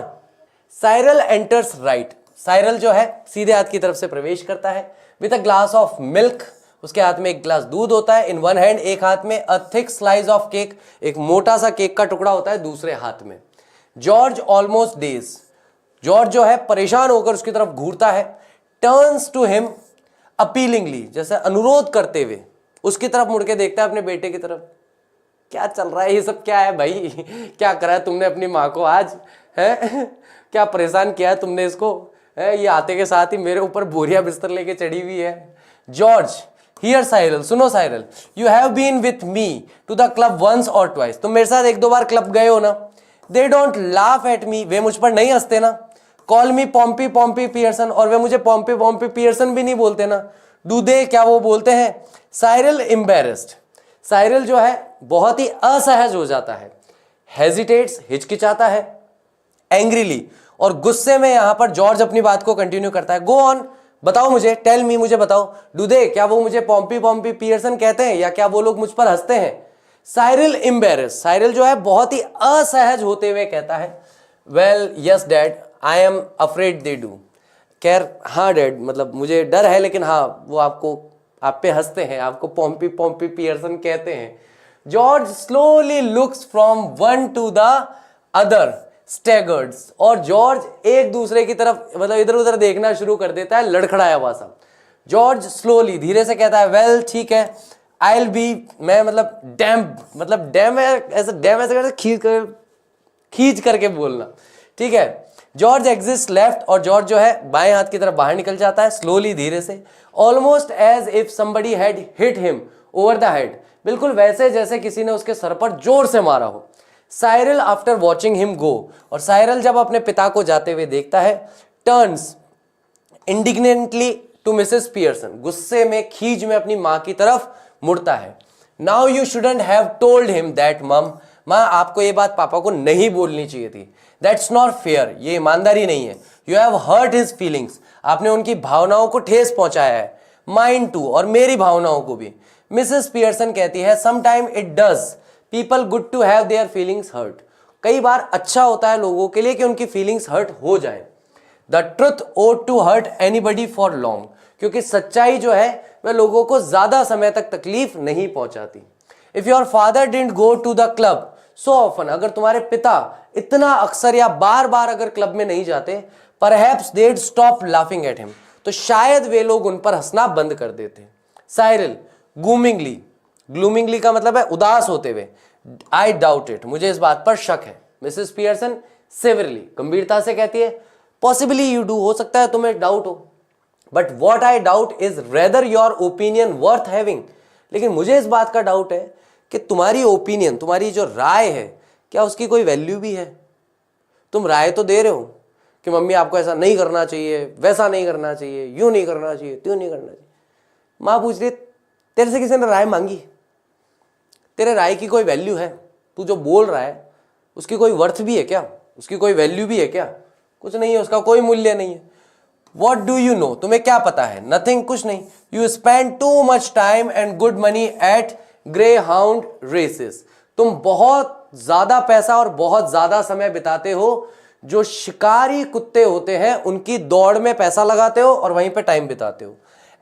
साइरल एंटर्स राइट, साइरल जो है सीधे हाथ की तरफ से प्रवेश करता है with a glass of milk, उसके हाथ में एक ग्लास दूध होता है। इन वन हैंड, एक हाथ में a thick slice of cake, एक मोटा सा केक का टुकड़ा होता है दूसरे हाथ में। जॉर्ज ऑलमोस्ट डेज, जॉर्ज जो है परेशान होकर उसकी तरफ घूरता है। टर्न्स टू हिम अपीलिंगली, जैसे अनुरोध करते हुए उसकी तरफ मुड़ के देखता है अपने बेटे की तरफ। क्या चल रहा है ये सब, क्या है भाई, क्या करा है तुमने अपनी माँ को आज, है क्या परेशान किया है तुमने इसको, है ये आते के साथ ही मेरे ऊपर बोरिया बिस्तर लेके चढ़ी हुई है। जॉर्ज हियर साइरल, सुनो Cyril, you have been with me to the club once or twice, तुम मेरे साथ 1-2 बार क्लब गए हो ना। They don't laugh at me, वे मुझ पर नहीं हंसते ना। Call me Pompey Pompey Pearson, और वे मुझे पॉम्पी पॉम्पी पियर्सन भी नहीं बोलते ना। डू दे, क्या वो बोलते हैं। साइरल एम्बेरेस्ड, साइरल जो है बहुत ही असहज हो जाता है। हेजिटेट्स, हिचकिचाता है। एंग्रीली, और गुस्से में यहां पर जॉर्ज अपनी बात को कंटिन्यू करता है। गो ऑन, बताओ मुझे, टेल मी, मुझे बताओ, डू दे, क्या वो मुझे पॉम्पी पॉम्पी पियर्सन कहते हैं या क्या वो लोग मुझ पर हंसते हैं? साइरिल एम्बेरस, साइरिल जो है बहुत ही असहज होते हुए कहता है, well yes dad I am afraid they do. खैर हाँ डैड, मतलब मुझे डर है, लेकिन हाँ वो आप पे हंसते हैं, आपको पॉम्पी पॉम्पी पियर्सन कहते हैं। George slowly looks from one to the other staggered, और जॉर्ज एक दूसरे की तरफ मतलब इधर उधर देखना शुरू कर देता है, लड़खड़ाया हुआ सा। जॉर्ज स्लोली, धीरे से कहता है, वेल ठीक है, आई विल बी, मैं मतलब डैम ऐसे खींच करके बोलना, ठीक है। जॉर्ज एग्जिस्ट लेफ्ट, और जॉर्ज जो है बाएं हाथ की तरफ बाहर निकल जाता है स्लोली, धीरे से, almost as if somebody had hit him over the head, बिल्कुल वैसे जैसे किसी ने उसके सर पर जोर से मारा हो। Cyril after watching him go, और साइरिल जब अपने पिता को जाते हुए देखता है, टर्न्स इंडिग्नेंटली टू मिसेस पियर्सन, गुस्से में खींच में अपनी मां की तरफ मुड़ता है। Now you shouldn't have told him that मम, मां आपको ये बात पापा को नहीं बोलनी चाहिए थी। दैट्स नॉट फेयर, ये ईमानदारी नहीं है। You have hurt his feelings, आपने उनकी भावनाओं को ठेस पहुंचाया है। माइंड टू, और मेरी भावनाओं को भी। मिसेस पियर्सन कहती है, some time it does people good to have their feelings hurt, कई बार अच्छा होता है लोगों के लिए कि उनकी फीलिंग्स हर्ट हो जाए। The truth ought to hurt anybody for long, क्योंकि सच्चाई जो है वह लोगों को ज्यादा समय तक तकलीफ नहीं पहुंचाती। If your father didn't go to the club so often, अगर तुम्हारे पिता इतना अक्सर या बार बार अगर क्लब में नहीं जाते, परहैप्स देड स्टॉप लाफिंग एट हिम, तो शायद वे लोग उन पर हंसना बंद कर देते। साइरिल ग्लूमिंगली, ग्लूमिंगली का मतलब है उदास होते हुए, आई डाउट इट, मुझे इस बात पर शक है। मिसेस पियर्सन सेवरली, गंभीरता से कहती है, पॉसिबली यू डू, हो सकता है तुम्हें डाउट हो, but what I doubt is rather your opinion worth having, लेकिन मुझे इस बात का डाउट है कि तुम्हारी ओपिनियन, तुम्हारी जो राय है, क्या उसकी कोई वैल्यू भी है? तुम राय तो दे रहे हो कि मम्मी आपको ऐसा नहीं करना चाहिए, वैसा नहीं करना चाहिए, यूं नहीं करना चाहिए, त्यों नहीं करना चाहिए। मां पूछ रही, तेरे से किसी ने राय मांगी? तेरे राय की कोई वैल्यू है? तू जो बोल रहा है उसकी कोई वर्थ भी है क्या? उसकी कोई वैल्यू भी है क्या? कुछ नहीं है, उसका कोई मूल्य नहीं है। वॉट डू यू नो, तुम्हें क्या पता है? नथिंग, कुछ नहीं। You spend too much time and good money at greyhound races, तुम बहुत ज्यादा पैसा और बहुत ज्यादा समय बिताते हो जो शिकारी कुत्ते होते हैं उनकी दौड़ में पैसा लगाते हो और वहीं पे टाइम बिताते हो।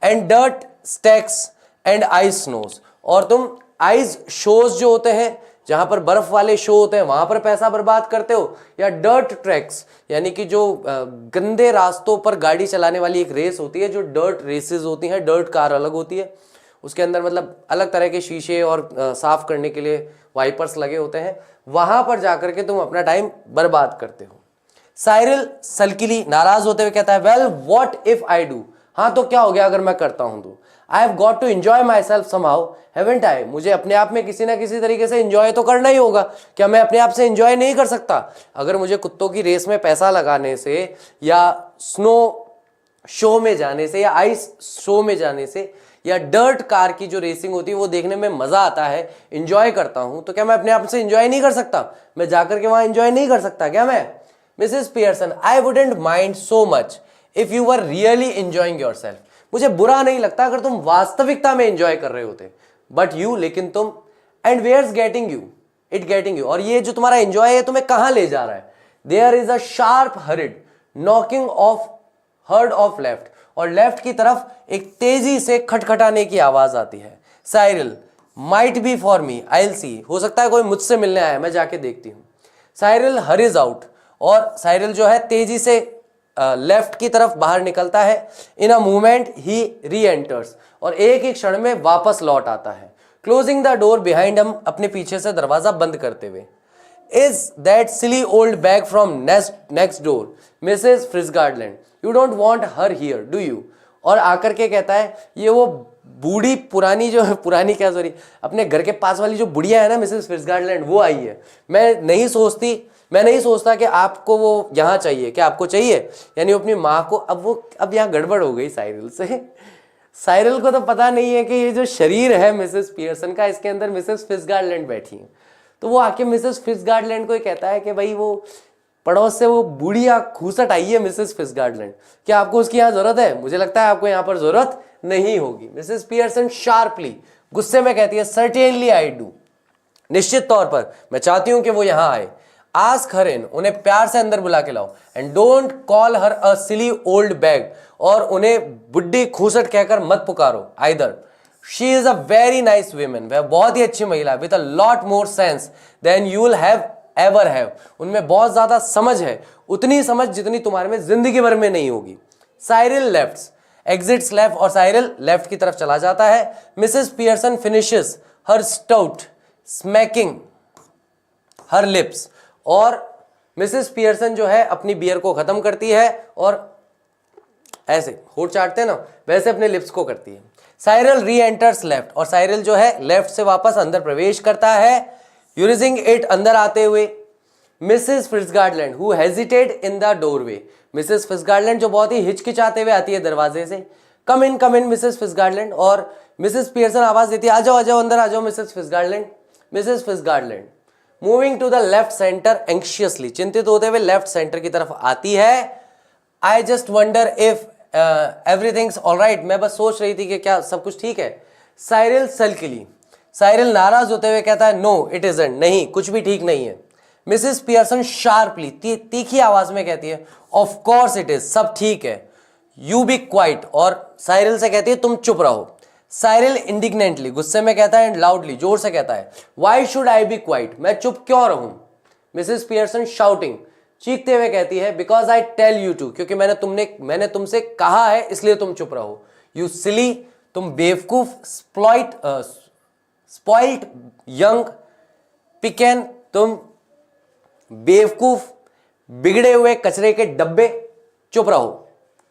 And dirt stacks and ice snows, और तुम आइस शोज जो होते हैं जहां पर बर्फ वाले शो होते हैं वहां पर पैसा बर्बाद करते हो, या डर्ट ट्रैक्स यानी कि जो गंदे रास्तों पर गाड़ी चलाने वाली एक रेस होती है, जो डर्ट रेसेस होती हैं, डर्ट कार अलग होती है, उसके अंदर मतलब अलग तरह के शीशे और साफ करने के लिए वाइपर्स लगे होते हैं, वहां पर जाकर के तुम अपना टाइम बर्बाद करते हो। साइरिल सल्किली, नाराज होते हुए कहता है, well what if I do, हाँ तो क्या हो गया अगर मैं करता हूं तो। I have got to enjoy myself somehow haven't I, मुझे अपने आप में किसी ना किसी तरीके से एंजॉय तो करना ही होगा। क्या मैं अपने आप से एंजॉय नहीं कर सकता? अगर मुझे कुत्तों की रेस में पैसा लगाने से, या स्नो शो में जाने से, या आइस शो में जाने से, या डर्ट कार की जो रेसिंग होती है वो देखने में मजा आता है, एंजॉय करता हूं, तो क्या मैं अपने आप से एंजॉय नहीं कर सकता? मैं जाकर के वहां एंजॉय नहीं कर सकता क्या मैं? Mrs Pearson, I wouldn't mind so much if you were really enjoying yourself, मुझे बुरा नहीं लगता अगर तुम वास्तविकता में एंजॉय कर रहे होते, बट यू, लेकिन तुम, and where's getting you, it getting you, और ये जो तुम्हारा एंजॉय है तुम्हें कहां ले जा रहा है? There is a sharp hurried knocking off heard off left, और लेफ्ट की तरफ एक तेजी से खटखटाने की आवाज आती है। Cyril, might be for me, I will सी, हो सकता है कोई मुझसे मिलने आया, मैं जाके देखती हूं। साइरिल हरीज आउट, और साइरिल जो है तेजी से लेफ्ट की तरफ बाहर निकलता है। इन अ मूवमेंट ही री एंटर्स, और एक ही क्षण में वापस लौट आता है। Closing the door behind him, अपने पीछे से दरवाजा बंद करते हुए। Is that silly old bag from next door Mrs फ्रिजगार्डलैंड, you don't want her here do you, और आकर के कहता है, ये वो बूढ़ी पुरानी जो है, पुरानी क्या सॉरी, अपने घर के पास वाली जो बुढ़िया है ना मिसेस फ्रिजगार्डलैंड, वो आई है। मैं नहीं सोचता कि आपको वो यहाँ चाहिए, क्या आपको चाहिए? यानी अपनी माँ को, अब यहाँ गड़बड़ हो गई साइरिल से। साइरिल को तो पता नहीं है कि ये जो शरीर है मिसेस पियर्सन का, इसके अंदर मिसेस फ्रिजगार्डलैंड बैठी है। तो वो आके मिसेस फ्रिजगार्डलैंड को कहता है कि भाई वो पड़ोस से वो बुढ़िया खूसट आई है मिसेस फिसगार्डलैंड, क्या आपको उसकी यहाँ जरूरत है? मुझे लगता है आपको यहाँ पर जरूरत नहीं होगी। मिसेस पियर्सन शार्पली, गुस्से में कहती है, सर्टेनली आई डू, निश्चित तौर पर मैं चाहती हूं कि वो यहां आए। आस्क हर इन, उन्हें प्यार से अंदर बुला के लाओ। And don't call her a silly old bag, और उन्हें बुड्ढी खूसट कहकर मत पुकारो either. She is a very nice women, वह बहुत ही अच्छी महिला, with a lot more sense than you will have ever have, उनमें बहुत ज्यादा समझ है, उतनी समझ जितनी तुम्हारे में जिंदगी भर में नहीं होगी। साइरिल लेफ्ट्स, एग्जिट्स लेफ्ट, और साइरिल लेफ्ट की तरफ चला जाता है। मिसेस पियर्सन फिनिशेस हर स्टाउट स्मैकिंग हर लिप्स, और मिसेस पियर्सन जो है अपनी बियर को खत्म करती है और ऐसे होठ चाटते हैं ना, वैसे अपने लिप्स को करती है। साइरल री एंटर्स लेफ्ट, और साइरल जो है लेफ्ट से वापस अंदर प्रवेश करता है, यूजिंग इट, अंदर आते हुए। Mrs Fitzgerald who hesitate in the doorway, Mrs Fitzgerald जो बहुत ही हिचकिचाते हुए आती है दरवाजे से। कम इन मिसेस फिट्जगार्डलैंड, और मिसेस पियर्सन आवाज देती है, आ जाओ आ जाओ अंदर आ जाओ Mrs Fitzgerald. Mrs Fitzgerald moving to the left centre anxiously, चिंतित होते हुए लेफ्ट सेंटर की तरफ आती है। I just wonder if everything's alright, मैं बस सोच रही थी कि क्या सब कुछ ठीक है। साइरिल सल्किली, साइरिल नाराज होते हुए कहता है, नो इट इजंट, नहीं कुछ भी ठीक नहीं है। मिसेस पियर्सन शार्पली, तीखी आवाज में कहती है, ऑफ कोर्स इट इज, सब ठीक है। यू बी क्वाइट, और साइरिल से कहती है तुम चुप रहो। साइरिल इंडिग्नेंटली, गुस्से में कहता है, एंड लाउडली, जोर से कहता है, why should I be quiet, मैं चुप क्यों रहूं। मिसेस पियर्सन शाउटिंग, चीखते हुए कहती है, because I tell you to, क्योंकि मैंने तुमसे कहा है इसलिए तुम चुप रहो। यू सिली, तुम बेवकूफ, स्पॉइल्ड यंग पिकन, तुम बेवकूफ बिगड़े हुए कचरे के डब्बे, चुप रहो।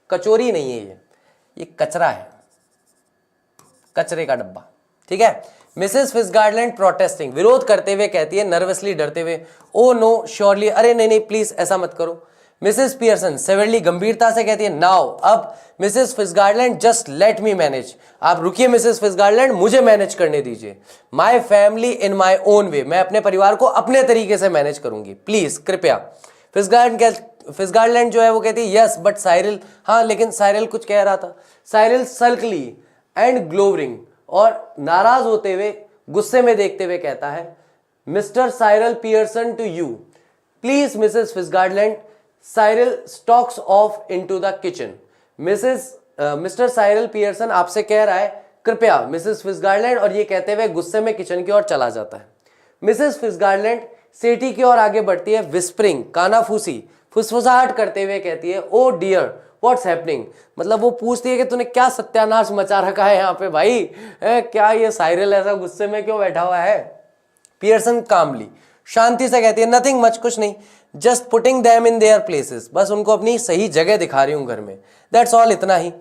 कचोरी नहीं है ये कचरा है, कचरे का डब्बा, ठीक है। मिसेस फिट्जगार्डलैंड प्रोटेस्टिंग, विरोध करते हुए कहती है, नर्वसली डरते हुए, ओ नो श्योरली, अरे नहीं नहीं प्लीज ऐसा मत करो। मिसेस पियर्सन सेवरली, गंभीरता से कहती है, नाउ, अब। Mrs Fitzgerald just let me manage, आप रुकिए मिसेस फिट्जगार्डलैंड, मुझे मैनेज करने दीजिए। My family in my own way, मैं अपने परिवार को अपने तरीके से मैनेज करूंगी, प्लीज कृपया। फिट्जगार्डलैंड जो है वो कहती है, यस बट साइरिल, हाँ लेकिन साइरिल कुछ कह रहा था। साइरिल सल्कली एंड ग्लोवरिंग, और नाराज होते हुए गुस्से में देखते हुए कहता है, Mr Cyril Pearson to you, please Mrs Fitzgerald. Cyril stalks off into the kitchen, Mr Cyril Pearson आपसे कह रहा है, कृपया मिसेस फिट्जगार्डलैंड, और ये कहते हुए गुस्से में किचन की ओर चला जाता है। मिसेस फिट्जगार्डलैंड सेठी की ओर आगे बढ़ती है, विस्परिंग, कानाफूसी, फुसफुसाहट करते हुए कहती है, ओ डियर व्हाट्स हैपनिंग, मतलब वो पूछती है कि तूने क्या सत्यानाश मचा रखा है यहाँ पे भाई, क्या ये साइरिल ऐसा गुस्से में क्यों बैठा हुआ है। पियर्सन कामली, शांति से कहती है, नथिंग मच, कुछ नहीं, just putting them in their places, बस उनको अपनी सही जगह दिखा रही हूं घर में, दैट्स ऑल, इतना ही।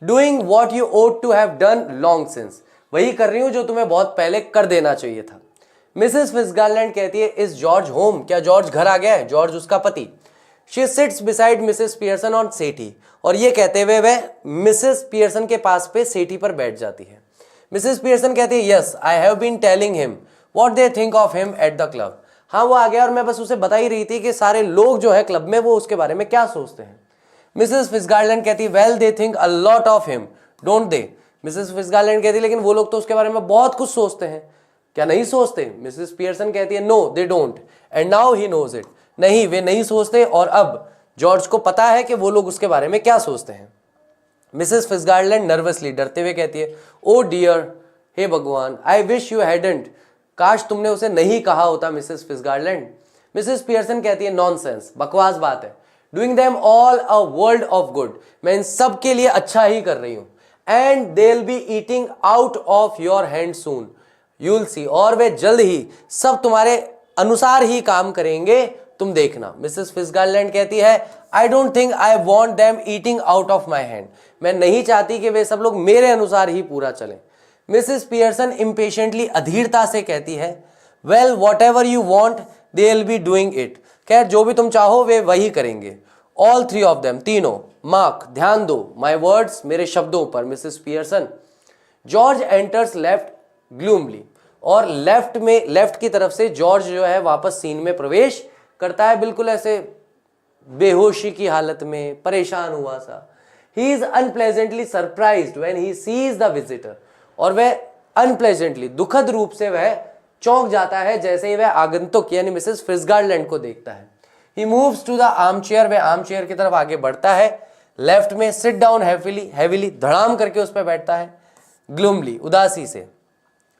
Doing what you ought to have done long since, वही कर रही हूं जो तुम्हें बहुत पहले कर देना चाहिए था। मिसेस फिट्जगार्डलैंड कहती है, इज जॉर्ज होम, क्या जॉर्ज घर आ गया है, जॉर्ज उसका पति। She sits beside Mrs Pearson on settee, और ये कहते हुए वह मिसेस पियर्सन के पास पे सेठी पर बैठ जाती है। मिसेस पियर्सन कहती है, yes I have been telling him what they think of him at the club, हाँ वो आ गया और मैं बस उसे बता ही रही थी कि सारे लोग जो है क्लब में वो उसके बारे में क्या सोचते हैं। मिसेस फिट्जगार्डलैंड कहती है, well they think a lot of him don't they. Mrs Fitzgerald कहती है, लेकिन वो लोग तो उसके बारे में बहुत कुछ सोचते हैं, क्या नहीं सोचते। मिसेस पियर्सन कहती है, no they don't, and now he knows it, नहीं वे नहीं सोचते, और अब जॉर्ज को पता है कि वो लोग उसके बारे में क्या सोचते हैं। मिसेस फिट्जगार्डलैंड नर्वसली, डरते हुए कहती है, ओ डियर, हे भगवान, आई विश यू हैडंट, काश तुमने उसे नहीं कहा होता मिसेस फिट्जगार्डलैंड। मिसेस पियर्सन कहती है, नॉनसेंस, बकवास बात है। Doing them all a world of good, मैं इन सब के लिए अच्छा ही कर रही हूं। And they will be eating out of your hand soon, you will see, और वे जल्द ही सब तुम्हारे अनुसार ही काम करेंगे, तुम देखना। मिसेस फिट्जगार्डलैंड कहती है, I don't think I want them eating out of my hand, मैं नहीं चाहती कि वे सब लोग मेरे अनुसार ही पूरा चलें। मिसेस पियर्सन इम्पेशेंटली, अधीरता से कहती है, well whatever you want they will be doing it, खैर जो भी तुम चाहो वे वही करेंगे। ऑल थ्री ऑफ देम, तीनों, मार्क, ध्यान दो, माई वर्ड्स, मेरे शब्दों पर। Mrs Pearson. George enters left gloomily, और लेफ्ट की तरफ से जॉर्ज जो है वापस सीन में प्रवेश करता है, बिल्कुल ऐसे बेहोशी की हालत में, परेशान हुआ सा। He is unpleasantly surprised when he sees the visitor, और वह अनप्लेजेंटली, दुखद रूप से वह चौंक जाता है जैसे ही वह आगंतुक यानी मिसेस फिट्जगार्लैंड को देखता है। He moves to the armchair, वह आर्म चेयर की तरफ आगे बढ़ता है। लेफ्ट में सिट डाउन हैवीली, धड़ाम करके उस पर बैठता है। ग्लूमली, उदासी से।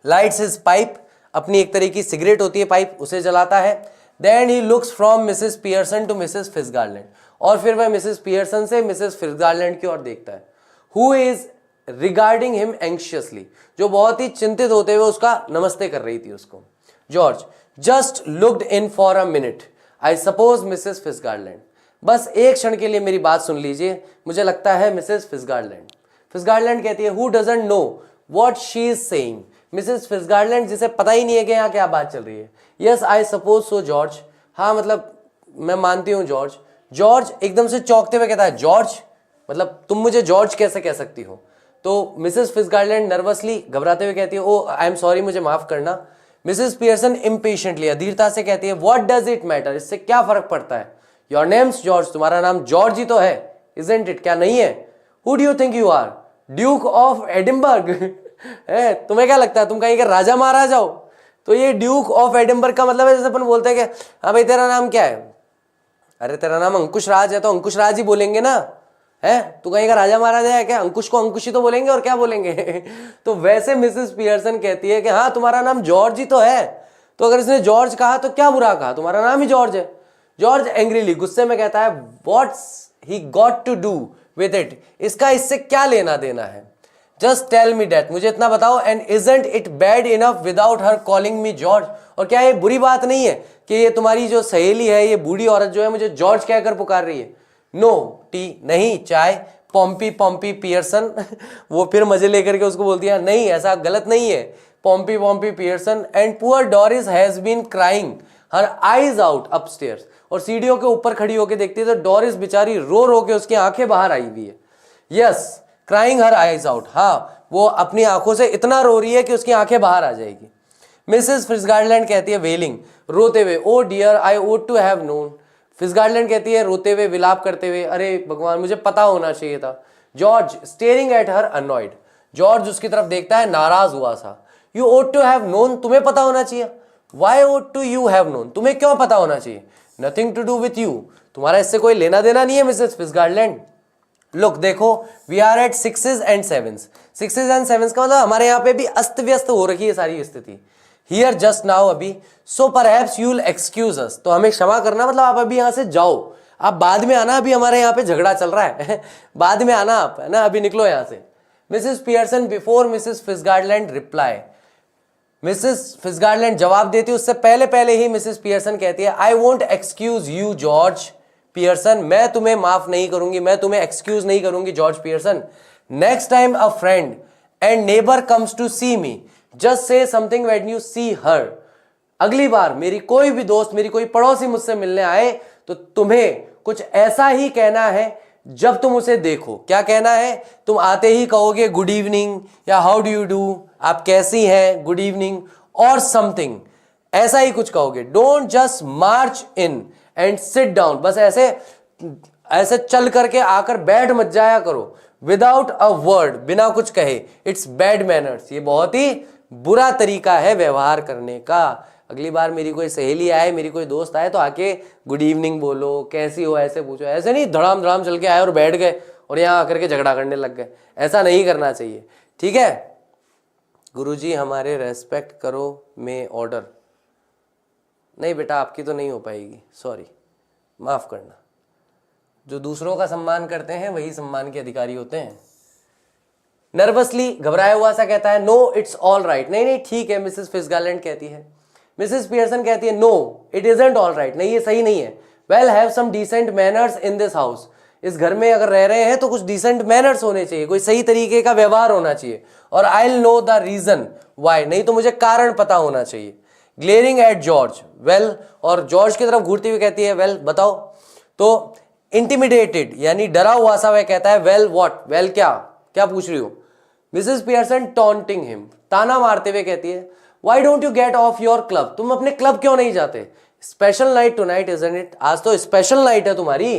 लाइट्स हिज पाइप, अपनी एक तरह की सिगरेट होती है पाइप, उसे जलाता है। Then he looks from Mrs Pearson to Mrs Fitzgerald, और फिर वह मिसेस पियर्सन से मिसेस फिट्जगार्लैंड की ओर देखता है। Who is regarding him anxiously, जो बहुत ही चिंतित होते हुए उसका नमस्ते कर रही थी उसको। George just looked in for a minute, I suppose Mrs Fitzgerald, बस एक क्षण के लिए मेरी बात सुन लीजिए, मुझे लगता है मिसेस फिट्जगार्लैंड। फिट्जगार्लैंड कहती है, who doesn't know what she is saying, Mrs Fitzgerald जिसे पता ही नहीं है कि यहाँ क्या बात चल रही है। Yes I suppose so George, हाँ मतलब मैं मानती हूँ जॉर्ज। जॉर्ज एकदम से चौंकते हुए कहता है, जॉर्ज मतलब तुम मुझे जॉर्ज कैसे कह सकती हो? तो मिसेस फिट्जगार्लैंड नर्वसली, घबराते हुए कहती है, ओ आई एम सॉरी, मुझे माफ करना। मिसेस पियर्सन इम्पेशेंटली, अधीरता से कहती है, व्हाट डज इट मैटर, इससे क्या फर्क पड़ता है? योर नेम्स जॉर्ज, तुम्हारा नाम जॉर्ज ही तो है, इजंट इट, क्या नहीं है? Who do you think you are, Duke of Edinburgh है, तुम्हें क्या लगता है तुम कहीं के राजा महाराजा हो? तो ये ड्यूक ऑफ एडिनबर्ग का मतलब है जैसे अपन बोलते हैं कि हाँ भाई तेरा नाम क्या है, अरे तेरा नाम अंकुश राज है तो अंकुश राज ही बोलेंगे ना, है तू कहीं का राजा महाराजा है क्या? अंकुश को अंकुश ही तो बोलेंगे, और क्या बोलेंगे तो वैसे मिसेस पियर्सन कहती है कि हाँ तुम्हारा नाम जॉर्ज ही तो है, तो अगर इसने जॉर्ज कहा तो क्या बुरा कहा, तुम्हारा नाम ही जॉर्ज है। जॉर्ज एंग्रीली, गुस्से में कहता है, what's he got to do with it, इसका इससे क्या लेना देना है? जस्ट टेल मी दैट, मुझे इतना बताओ। And isn't it bad enough without her calling me George, और क्या ये बुरी बात नहीं है कि ये तुम्हारी जो सहेली है, ये बूढ़ी औरत जो है मुझे जॉर्ज कहकर पुकार रही है? नो टी, नहीं चाय। पॉम्पी पॉम्पी पियर्सन वो फिर मजे लेकर के उसको बोलती है, नहीं ऐसा गलत नहीं है, Pompey Pompey Pearson. And poor Doris has been crying her eyes out upstairs, और सीढ़ियों के ऊपर खड़ी होकर देखती है तो डोरिस बेचारी रो रो के उसकी आंखें बाहर आई हुई है। Yes crying her eyes out, हाँ वो अपनी आंखों से इतना रो रही है कि उसकी आंखें बाहर आ जाएगी। मिसेस फिट्जगार्लैंड कहती है, वेलिंग, रोते हुए, oh dear I ought to have known. Fitzgerald कहती है रोते हुए, विलाप करते हुए, अरे भगवान मुझे पता होना चाहिए था। George staring at her annoyed, George उसकी तरफ देखता है नाराज हुआ सा। You ought to have known, तुम्हें पता होना चाहिए। Why ought to you have known, तुम्हें क्यों पता होना चाहिए? Nothing to do with you, तुम्हारा इससे कोई लेना देना नहीं है मिसेस फिट्जगार्लैंड। लुक देखो, we are at 6s and 7s, 6s and 7s का मतलब हमारे यहाँ पे भी अस्त व्यस्त हो रखी है सारी स्थिति। हियर जस्ट नाउ, अभी, so perhaps you will excuse us, तो हमें क्षमा करना, मतलब आप अभी यहाँ से जाओ, आप बाद में आना, अभी हमारे यहाँ पे झगड़ा चल रहा है बाद में आना आप, है ना, अभी निकलो यहाँ से। Mrs Pearson before Mrs Fitzgerald reply, Mrs Fitzgerald जवाब देती है उससे पहले पहले ही मिसेस पियर्सन कहती है, I won't excuse you George Pearson, मैं तुम्हें माफ नहीं करूंगी, मैं तुम्हें एक्सक्यूज नहीं करूंगी George Pearson. Next time a friend and neighbour comes to see me, just say something when you see her, अगली बार मेरी कोई भी दोस्त, मेरी कोई पड़ोसी मुझसे मिलने आए तो तुम्हें कुछ ऐसा ही कहना है जब तुम उसे देखो। क्या कहना है? तुम आते ही कहोगे गुड इवनिंग या हाउ डू यू डू, आप कैसी हैं, गुड इवनिंग, और समथिंग ऐसा ही कुछ कहोगे। Don't just March in and sit down, बस ऐसे ऐसे चल करके आकर बैठ मत जाया करो, विदाउट अ वर्ड, बिना कुछ कहे। इट्स बैड मैनर्स, ये बहुत ही बुरा तरीका है व्यवहार करने का। अगली बार मेरी कोई सहेली आए, मेरी कोई दोस्त आए तो आके गुड इवनिंग बोलो, कैसी हो ऐसे पूछो, ऐसे नहीं धड़ाम धड़ाम चल के आए और बैठ गए और यहाँ आकर के झगड़ा करने लग गए, ऐसा नहीं करना चाहिए, ठीक है। गुरुजी हमारे रेस्पेक्ट करो में ऑर्डर, नहीं बेटा आपकी तो नहीं हो पाएगी, सॉरी, माफ करना। जो दूसरों का सम्मान करते हैं वही सम्मान के अधिकारी होते हैं। नर्वसली, घबराया हुआ सा कहता है, नो इट्स ऑल राइट, नहीं नहीं ठीक है, मिसेस फिट्जगार्लैंड कहती है। मिसेस पियर्सन कहती है, no it isn't all right, नहीं ये सही नहीं है। Well have some decent manners in this house, इस घर में अगर रह रहे हैं तो कुछ डिसेंट मैनर्स होने चाहिए, कोई सही तरीके का व्यवहार होना चाहिए। और I will know the reason why, नहीं तो मुझे कारण पता होना चाहिए। ग्लेयरिंग एट जॉर्ज, वेल, और जॉर्ज की तरफ घूरती हुई कहती है, वेल बताओ। तो इंटिमिडेटेड यानी डरा हुआ सा वह कहता है, वेल व्हाट, वेल क्या, क्या पूछ रही हो। मिसेस पियर्सन टॉन्टिंग हिम, ताना मारते हुए कहती है, why don't you get off your club, तुम अपने क्लब क्यों नहीं जाते। Special night tonight isn't it, आज तो स्पेशल नाइट है तुम्हारी।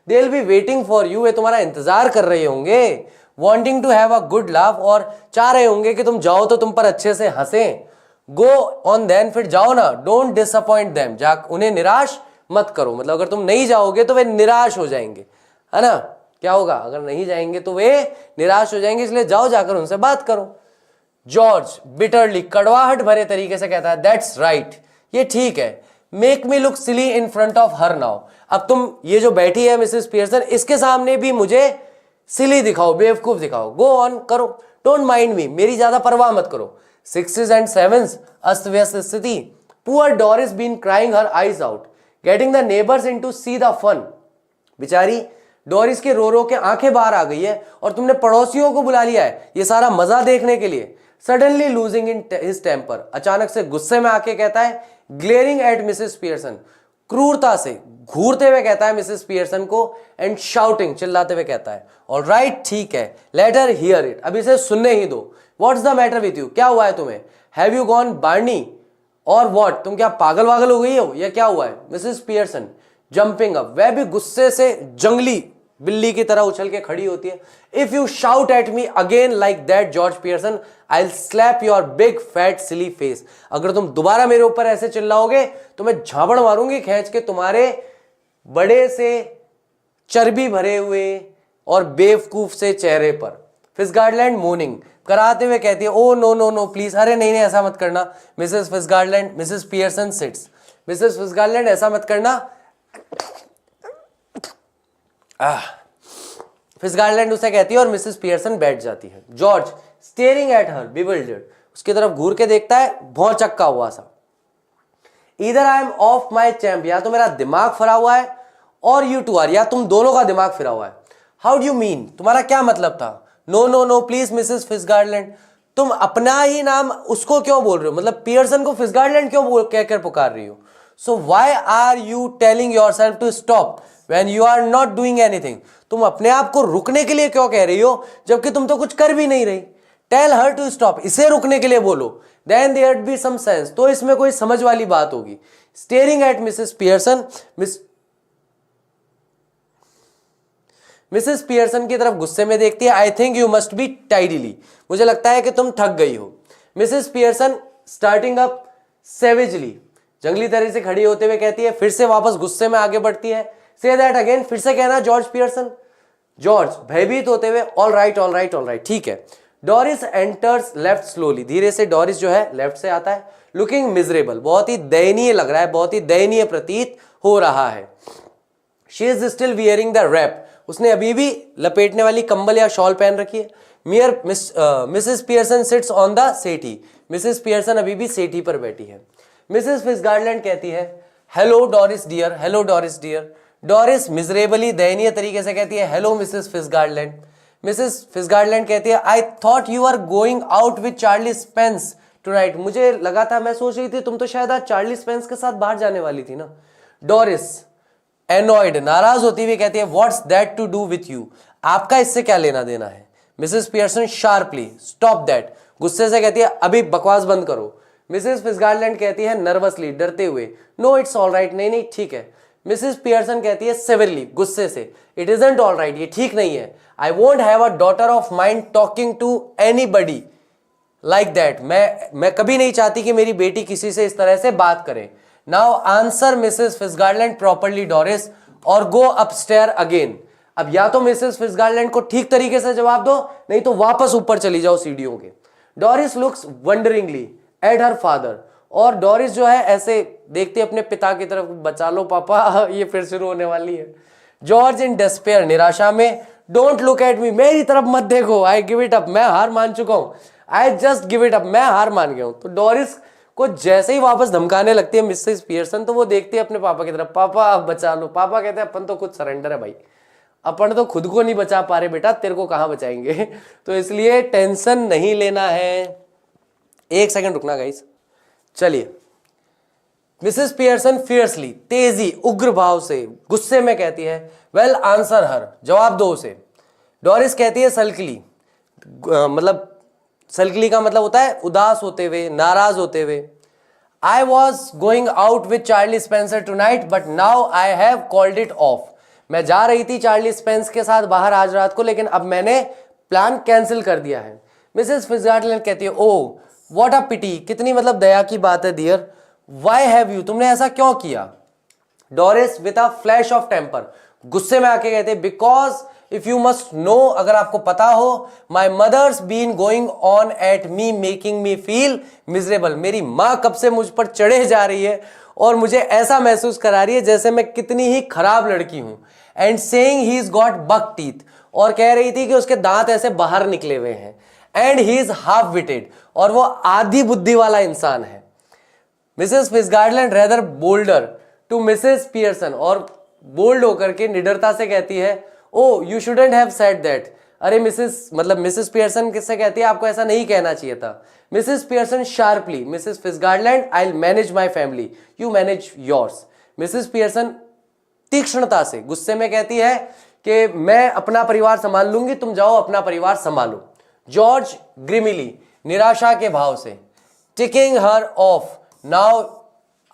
They will be waiting for you, वे तुम्हारा इंतजार कर रहे होंगे। Wanting to have a good laugh, और चाह रहे होंगे कि तुम जाओ तो तुम पर अच्छे से हंसें। गो ऑन देन, फिर जाओ ना। डोंट डिसअपॉइंट देम, जा उन्हें निराश मत करो। मतलब अगर तुम नहीं जाओगे तो वे निराश हो जाएंगे, है ना। क्या होगा अगर नहीं जाएंगे तो वे निराश हो जाएंगे, इसलिए जाओ, जाकर उनसे बात करो। जॉर्ज बिटरली, कड़वाहट भरे तरीके से कहता है, दैट्स राइट, ये ठीक है। Make me look silly in front of her now, अब तुम ये जो बैठी है मिसेस पियर्सन, इसके सामने भी मुझे सिली दिखाओ, बेवकूफ दिखाओ। गो ऑन, करो। डोंट माइंड मी, मेरी ज्यादा परवाह मत करो। 6s and 7s, अस्त व्यस्त स्थिति। Poor Doris been crying her eyes out, getting the neighbours in to see the fun. बेचारी डोरिस के रो रो के आंखें बाहर आ गई है, और तुमने पड़ोसियों को बुला लिया है ये सारा मजा देखने के लिए। Suddenly losing in his temper, अचानक से गुस्से में आके कहता है, ग्लेयरिंग एट मिसेस पियर्सन, क्रूरता से घूरते हुए कहता है मिसेस पियर्सन को, एंड शाउटिंग, चिल्लाते हुए कहता है, ऑलराइट ठीक है, लेट हर हियर इट, अब इसे सुनने ही दो। What's the matter with you, क्या हुआ है तुम्हें? हैव यू गॉन बार्नी और व्हाट, तुम क्या पागल वागल हो गई हो या क्या हुआ है? मिसेस पियर्सन जंपिंग अप, वह भी गुस्से से जंगली बिल्ली की तरह उछल के खड़ी होती है। If you shout at me again like that George Pearson, I will slab your big fat silly face, अगर तुम दोबारा मेरे ऊपर ऐसे चिल्लाओगे तो मैं झापड़ मारूंगी खींच के तुम्हारे बड़े से चर्बी भरे हुए और बेवकूफ से चेहरे पर। फिसगार्डलैंड मोर्निंग कराते हुए कहती है, oh no no no please, अरे नहीं नहीं ऐसा मत करना। Mrs Fisgardland, Mrs Pearson sits, Mrs Fisgardland ऐसा मत करना। फिसगार्डलैंड उसे कहती है और मिसेस पियर्सन बैठ जाती है। George staring at her bewildered, उसकी तरफ घूर के देखता है भौचक्का हुआ सा। Either I am of my champ, या तो मेरा दिमाग फिरा हुआ है, और यू टू आर, या तुम दोनों का दिमाग फिरा हुआ है। हाउ डू यू मीन, तुम्हारा क्या मतलब था? No no no please Mrs फिसगार्डलैंड, तुम अपना ही नाम उसको क्यों बोल रहे हो, मतलब पियर्सन को फिसगार्डलैंड क्यों कहकर पुकार रही हो? So why are you telling yourself to stop when you are not doing anything, तुम अपने आप को रुकने के लिए क्यों कह रही हो जबकि तुम तो कुछ कर भी नहीं रही? टेल हर टू स्टॉप, इसे रुकने के लिए बोलो। Then there be some sense, तो इसमें कोई समझ वाली बात होगी। Staring at Mrs Pearson, Mrs Pearson की तरफ गुस्से में देखती है। I think you must be tiredly, मुझे लगता है कि तुम थक गई हो। Mrs Pearson starting up savagely, जंगली तरह से खड़ी होते हुए कहती है, फिर से वापस गुस्से में आगे बढ़ती है। से दैट अगेन, फिर से कहना जॉर्ज पियर्सन। जॉर्ज भयभीत होते हुए, all right all right all right, ठीक है। डोरिस एंटर्स लेफ्ट स्लोली, धीरे से डोरिस जो है लेफ्ट से आता है। लुकिंग मिजरेबल, बहुत ही दयनीय लग रहा है, बहुत ही दयनीय प्रतीत हो रहा है। She is still wearing the wrap, उसने अभी भी लपेटने वाली कंबल या शॉल पहन रखी है। Mrs Pearson sits on the Sethi, Mrs Pearson अभी भी सेठी पर बैठी है। मिसेस फिसगार्डलैंड कहती है, hello Doris dear, hello Doris dear. Doris miserably दयनीय तरीके से कहती है, hello Mrs Fisgardland. Mrs Fisgardland कहती है, I thought you are going out with Charlie Spence tonight, मुझे लगा था, मैं सोच रही थी तुम तो शायद आज चार्ली स्पेंस के साथ बाहर जाने वाली थी ना। डोरिस एनॉयड, नाराज होती हुई कहती है, what's that to do with you, आपका इससे क्या लेना देना है? Mrs Pearson sharply, stop that, गुस्से से कहती है, अभी बकवास बंद करो। मिसेस फिसगार्डलैंड कहती है नर्वसली, डरते हुए, नो इट्स ऑल राइट, नहीं नहीं ठीक है। मिसेस पियर्सन कहती है सिवियरली, गुस्से से, इट इजंट ऑल राइट, ये ठीक नहीं है। I won't have a daughter of mind talking to anybody like that, मैं कभी नहीं चाहती कि मेरी बेटी किसी से इस तरह से बात करे। नाउ आंसर मिसेस फिसगार्डलैंड प्रॉपरली डोरिस, और गो अपस्टेयर अगेन, अब या तो मिसेस फिसगार्डलैंड को ठीक तरीके से जवाब दो, नहीं तो वापस ऊपर चली जाओ सीढ़ियों के। Doris looks wonderingly at her father, और डोरिस जो है ऐसे देखते अपने पिता की तरफ, बचा लो पापा, ये फिर शुरू होने वाली है। जॉर्ज इन डेस्पेयर, निराशा में, डोंट लुक एट मी, मेरी तरफ मत देखो, आई गिव इट अप, मैं हार मान चुका हूं, I just give it up, मैं हार मान गया हूं। तो डोरिस को जैसे ही वापस धमकाने लगती है मिसेस पियर्सन, तो वो देखती है अपने पापा की तरफ, पापा अब बचा लो। पापा कहते हैं, अपन तो खुद सरेंडर है भाई, अपन तो खुद को नहीं बचा पा रहे बेटा, तेरे को कहां बचाएंगे। तो इसलिए टेंशन नहीं लेना है। एक सेकंड रुकना गाइस, चलिए। मिसेस पियर्सन फियर्सली, तेजी उग्र भाव से गुस्से में कहती है, वेल आंसर हर, जवाब दो उसे। डोरिस कहती है सल्कली, मतलब सल्कली का मतलब होता है उदास होते हुए, नाराज होते हुए, I was going out with Charlie Spencer tonight, but now I have called it off. मैं जा रही थी चार्ली स्पेंस के साथ बाहर आज रात को, लेकिन अब मैंने प्लान कैंसिल कर दिया है। मिसेस फिट्जगार्लैंड कहती है, ओह व्हाट अ पिटी, कितनी मतलब दया की बात है डियर, व्हाई हैव यू, तुमने ऐसा क्यों किया। Doris with a flash of temper, गुस्से में आके कहते, because if you must know, अगर आपको पता हो, my mother's been going on at me making me feel miserable, मेरी माँ कब से मुझ पर चढ़े जा रही है और मुझे ऐसा महसूस करा रही है जैसे मैं कितनी ही खराब लड़की हूं। And saying he is got buck teeth, और कह रही थी कि उसके दांत ऐसे बाहर निकले हुए हैं। And he is half witted, और वो आधी बुद्धि वाला इंसान है। Mrs Fitzgerald rather bolder to Mrs Pearson, और बोल्ड होकर के निडरता से कहती है, oh you shouldn't have said that, अरे मिसेस पियर्सन किससे कहती है, आपको ऐसा नहीं कहना चाहिए था। Mrs Pearson sharply, Mrs Fitzgerald, I will manage my family, you manage yours. Mrs Pearson तीक्ष्णता से, गुस्से में कहती है कि मैं अपना परिवार संभाल लूंगी, तुम जाओ अपना परिवार संभालो। जॉर्ज ग्रिमिली, निराशा के भाव से, ticking her off, now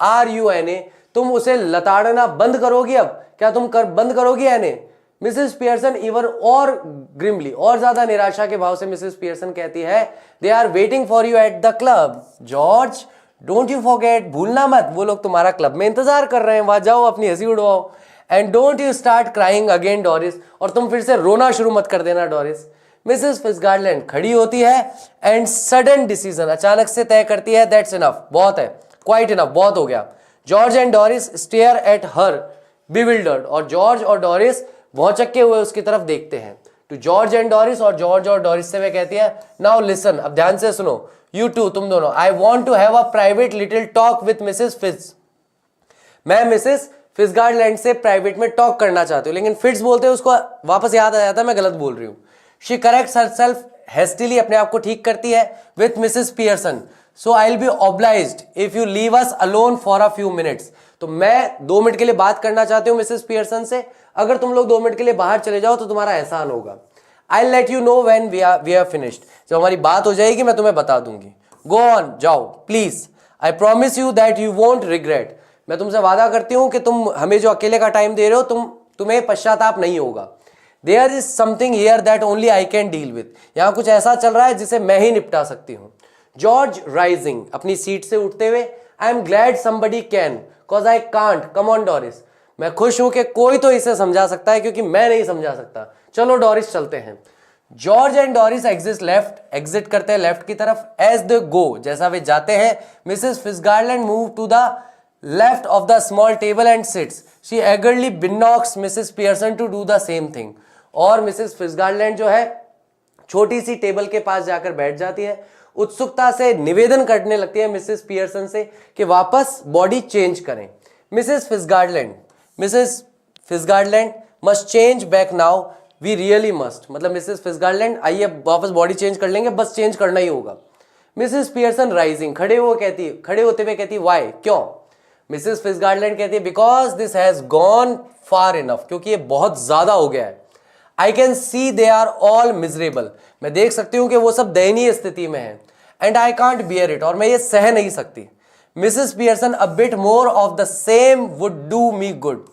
are you any, तुम उसे लताड़ना बंद करोगी, अब क्या तुम बंद करोगी एने। मिसेस पियर्सन इवन और ग्रिमली, और ज्यादा निराशा के भाव से मिसेस पियर्सन कहती है, they are waiting for you at the club George, don't you forget, भूलना मत, वो लोग तुम्हारा क्लब में इंतजार कर रहे हैं, वहां जाओ अपनी हंसी उड़वाओ। And don't you start crying again Doris, और तुम फिर से रोना शुरू मत कर देना डोरिस। मिसेस फिट्जगार्लैंड खड़ी होती है एंड सडन डिसीजन, अचानक से तय करती है, दैट्स इनफ, बहुत है, क्वाइट इनफ, बहुत हो गया। George and Doris stare at her bewildered, और जॉर्ज और डोरिस भौचक्के हुए उसकी तरफ देखते हैं। टू जॉर्ज एंड डोरिस, और जॉर्ज और डोरिस से वे कहती है, नाउ लिसन, अब ध्यान से सुनो, यू टू, तुम दोनों, I want to have a private little talk with Mrs Fitz, मैं मिसेस फिट्जगार्लैंड से प्राइवेट में टॉक करना चाहती हूँ। लेकिन फिट्ज बोलते हैं, उसको वापस याद आ जाता है मैं गलत बोल रही हूँ। शी करेक्ट्स हरसेल्फ हेस्टिली, अपने आप को ठीक करती है, with Mrs Pearson, so I will be obliged if you leave us alone for a few minutes, तो मैं 2 मिनट के लिए बात करना चाहती हूँ मिसेस पियर्सन से, अगर तुम लोग 2 मिनट के लिए बाहर चले जाओ तो तुम्हारा एहसान होगा। I let you know when we are finished, जब हमारी बात हो जाएगी मैं तुम्हें बता दूंगी। गो ऑन, जाओ please, I promise you that you won't regret, मैं तुमसे वादा करती हूं कि तुम हमें जो अकेले का टाइम दे रहे हो, तुम्हें पश्चाताप नहीं होगा। There is something here that only I can deal with, यहां कुछ ऐसा चल रहा है जिसे मैं ही निपटा सकती हूँ। जॉर्ज राइजिंग, अपनी सीट से उठते हुए, I am glad somebody can cause I can't, come on Doris, मैं खुश हूं कि कोई तो इसे समझा सकता है क्योंकि मैं नहीं समझा सकता, चलो डोरिस चलते हैं। जॉर्ज एंड डोरिस एग्जिट करते हैं लेफ्ट की तरफ। एज दे गो, जैसा वे जाते हैं, Mrs Fitzgerald move to the left of the small table and sits, she eagerly beckons Mrs Pearson to do the same thing, और मिसेस फिट्जगार्लैंड जो है छोटी सी टेबल के पास जाकर बैठ जाती है, उत्सुकता से निवेदन करने लगती है मिसेस पियर्सन से कि वापस बॉडी चेंज करें। Mrs Fitzgerald must change back now, we really must, मतलब मिसेस फिट्जगार्लैंड आइए वापस बॉडी चेंज कर लेंगे, बस चेंज करना ही होगा। मिसेस पियर्सन राइजिंग, खड़े होते हुए कहती, वाई, क्यों। मिसेस फिट्जगार्लैंड कहती है, because this has gone far enough, क्योंकि ये बहुत ज्यादा हो गया है। I can see they are all miserable, मैं देख सकती हूं कि वो सब दयनीय स्थिति में है। And I can't bear it, और मैं ये सह नहीं सकती। Mrs Pearson, a bit more of the same would do me good,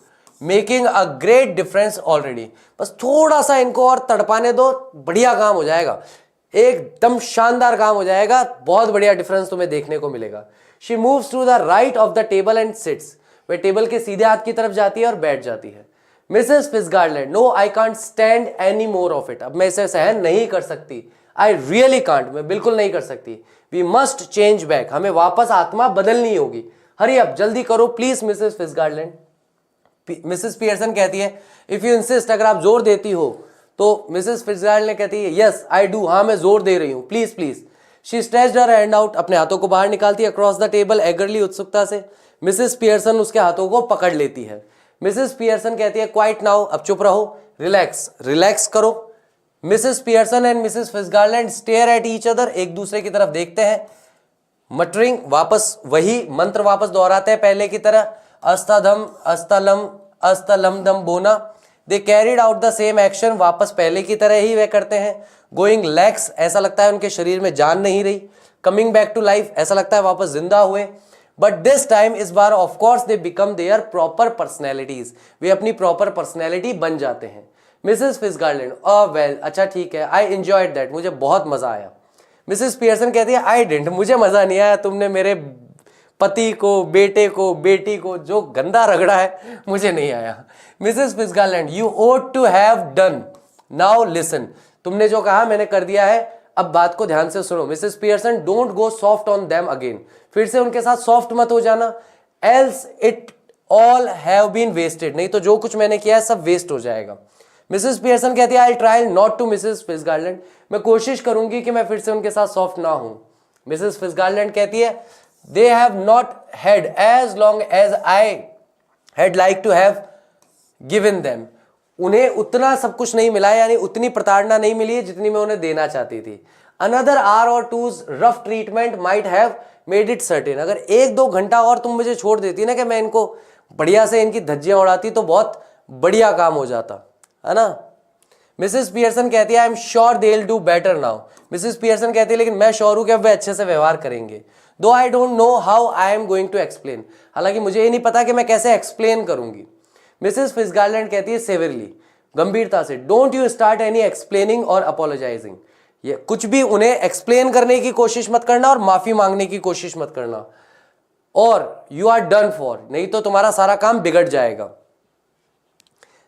making a great difference already, बस थोड़ा सा इनको और तड़पाने दो, बढ़िया काम हो जाएगा, एकदम शानदार काम हो जाएगा, बहुत बढ़िया डिफरेंस तुम्हें देखने को मिलेगा। She moves to the right of the table and sits, वह टेबल के सीधे हाथ की तरफ जाती है और बैठ जाती है। Mrs Fitzgerald, no I can't stand any more of it, अब मैं इसे सहन नहीं कर सकती, आई रियली कांट, मैं बिल्कुल नहीं कर सकती। वी मस्ट चेंज बैक, हमें वापस आत्मा बदलनी होगी, हरी अप, जल्दी करो प्लीज मिसेस फिट्जगार्लैंड। मिसेस पियर्सन कहती है, इफ यू इंसिस्ट, अगर आप जोर देती हो तो। मिसेस फिट्जगार्लैंड कहती है, यस आई डू, हाँ मैं जोर दे रही हूँ, please please. She stretched her hand out, अपने हाथों को बाहर निकालती है अक्रॉस द टेबल, एगरली, उत्सुकता से। मिसेस पियर्सन उसके हाथों को पकड़ लेती है। मिसेस पियर्सन कहती है, क्वाइट नाउ, अब चुप रहो, रिलैक्स करो। Mrs Pearson and Mrs Fitzgerald stare at each other, एक दूसरे की तरफ देखते हैं। मटरिंग, वापस वही मंत्र वापस दोहराते हैं पहले की तरह, अस्तधम अस्तलम अस्तलम दम बोना। दे carried out the same action, वापस पहले की तरह ही वे करते हैं। गोइंग लेग्स, ऐसा लगता है उनके शरीर में जान नहीं रही। कमिंग बैक टू लाइफ, ऐसा लगता है वापस जिंदा हुए। बट दिस टाइम इस बार of course they become their proper personalities, वे अपनी प्रॉपर पर्सनैलिटी बन जाते हैं। मिसेस फिट्जगार्लैंड, वेल, अच्छा ठीक है, आई एंजॉयड दैट, मुझे बहुत मजा आया। मिसेस पियर्सन कहती है आई डिडंट, मुझे मजा नहीं आया, तुमने मेरे पति को, बेटे को, बेटी को जो गंदा रगड़ा है, मुझे नहीं आया। Mrs Fitzgerald, you ought to have done, now listen, तुमने जो कहा मैंने कर दिया है, अब बात को ध्यान से सुनो। Mrs Pearson, don't go soft on them again, फिर से उनके साथ सॉफ्ट मत हो जाना, else it all have been wasted, नहीं तो जो कुछ मैंने किया है सब वेस्ट हो जाएगा। मिसेस पियर्सन कहती है I try not to Mrs Fitzgerald, मैं कोशिश करूंगी कि मैं फिर से उनके साथ सॉफ्ट ना हूं। मिसेस फिट्जगार्लैंड कहती है they have not had as long as I had like to have given them, उन्हें उतना सब कुछ नहीं मिला, यानी उतनी प्रताड़ना नहीं मिली है जितनी मैं उन्हें देना चाहती थी। अनदर आवर और twos rough treatment might have made it certain, अगर 1-2 घंटा और तुम मुझे छोड़ देती ना कि मैं इनको बढ़िया से इनकी धज्जियां उड़ाती तो बहुत बढ़िया काम हो जाता है ना। मिसेस पियर्सन कहती है I am sure they will do better now, Mrs Pearson कहती है लेकिन मैं श्योर हूं कि अब वे अच्छे से व्यवहार करेंगे। Though I don't know how I am going to explain, हालांकि मुझे ये नहीं पता कि मैं कैसे एक्सप्लेन करूंगी। मिसेस फिट्जगार्लैंड कहती है सेवरली, गंभीरता से, don't you start any explaining और अपोलोजाइजिंग, ये कुछ भी उन्हें एक्सप्लेन करने की कोशिश मत करना और माफी मांगने की कोशिश मत करना, और यू आर डन फॉर, नहीं तो तुम्हारा सारा काम बिगड़ जाएगा।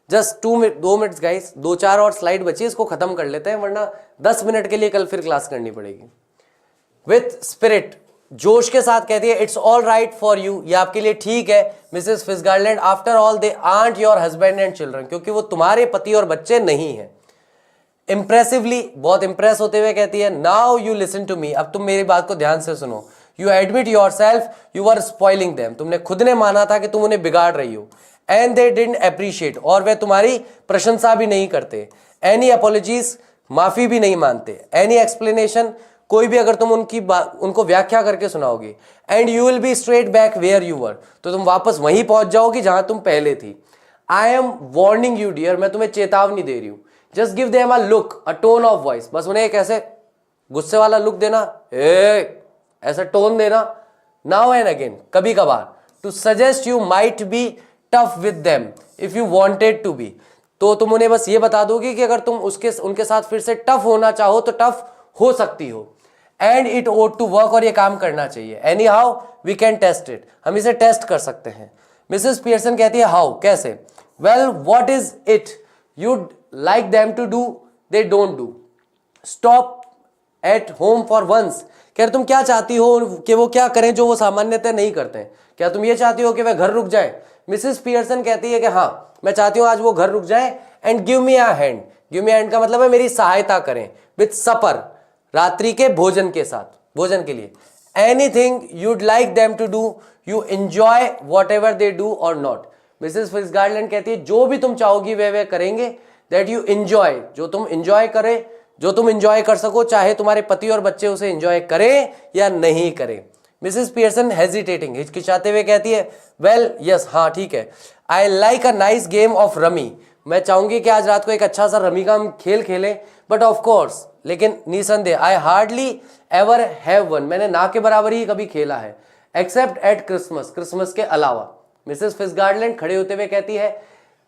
जस्ट 2 मिनट्स गाइस, 2-4 और स्लाइड बची, इसको खत्म कर लेते हैं वरना 10 मिनट के लिए कल फिर क्लास करनी पड़ेगी। विथ स्पिरिट, जोश के साथ कहती है it's all right for you, ये आपके लिए ठीक है Mrs Fitzgerald, after all they are your husband and children, क्योंकि वो तुम्हारे पति और बच्चे नहीं हैं। इंप्रेसिवली, बहुत इंप्रेस होते हुए कहती है now you listen to me, अब तुम मेरी बात को ध्यान से सुनो। You admit yourself you are spoiling them, तुमने खुद ने माना था कि तुम उन्हें बिगाड़ रही हो। एंड दे डिडंट अप्रिशिएट, और वे तुम्हारी प्रशंसा भी नहीं करते। एनी अपॉलॉजीज, माफी भी नहीं मानते। एनी एक्सप्लेनेशन, कोई भी अगर तुम उनको व्याख्या करके सुनाओगे। And you will be straight back where you were, तो तुम वापस वहीं पहुंच जाओगी जहां तुम पहले थी। I am warning you dear, मैं तुम्हें चेतावनी दे रही हूं। Just give them a look, a tone of voice, बस उन्हें एक ऐसे गुस्से वाला लुक देना, ऐसा टोन देना, नाउ एंड अगेन, कभी कभार, to suggest you might be tough with them if you wanted to be, तो तुम उन्हें बस ये बता दोगे कि अगर तुम उनके साथ फिर से टफ होना चाहो तो टफ हो सकती हो। And it ought to work, और ये काम करना चाहिए। Anyhow we can test it, हम इसे टेस्ट कर सकते हैं। मिसेस पियर्सन कहती है हाउ, कैसे? Well what is it you'd like them to do they don't do, stop at home for once, क्या तुम क्या चाहती हो कि वो क्या करें जो वो सामान्यतः नहीं करते हैं? क्या तुम ये चाहती हो कि वह घर रुक जाए? मिसेस पियर्सन कहती है कि हाँ, मैं चाहती हूं आज वो घर रुक जाए। And give me a hand, give me hand का मतलब है मेरी सहायता करें। विथ सपर, रात्रि के भोजन के साथ, भोजन के लिए। Anything you'd like them to do, you enjoy whatever they do और नॉट। मिसेस फिट्जगार्लैंड कहती है जो भी तुम चाहोगी वे करेंगे। दैट यू एंजॉय, जो तुम एंजॉय करे, जो तुम एंजॉय कर सको, चाहे तुम्हारे पति और बच्चे उसे एंजॉय करें या नहीं करें। मिसेस पियर्सन हेजिटेटिंग, हिचकिचाते हुए कहती है वेल यस, हाँ ठीक है। I like a nice game of rummy, मैं चाहूंगी कि आज रात को एक अच्छा सा रमी का हम खेल खेलें। बट ऑफ कोर्स, लेकिन निसंदेह, I hardly ever have one, मैंने ना के बराबर ही कभी खेला है। एक्सेप्ट एट क्रिसमस, क्रिसमस के अलावा। मिसेस फिट्जगार्लैंड खड़े होते हुए कहती है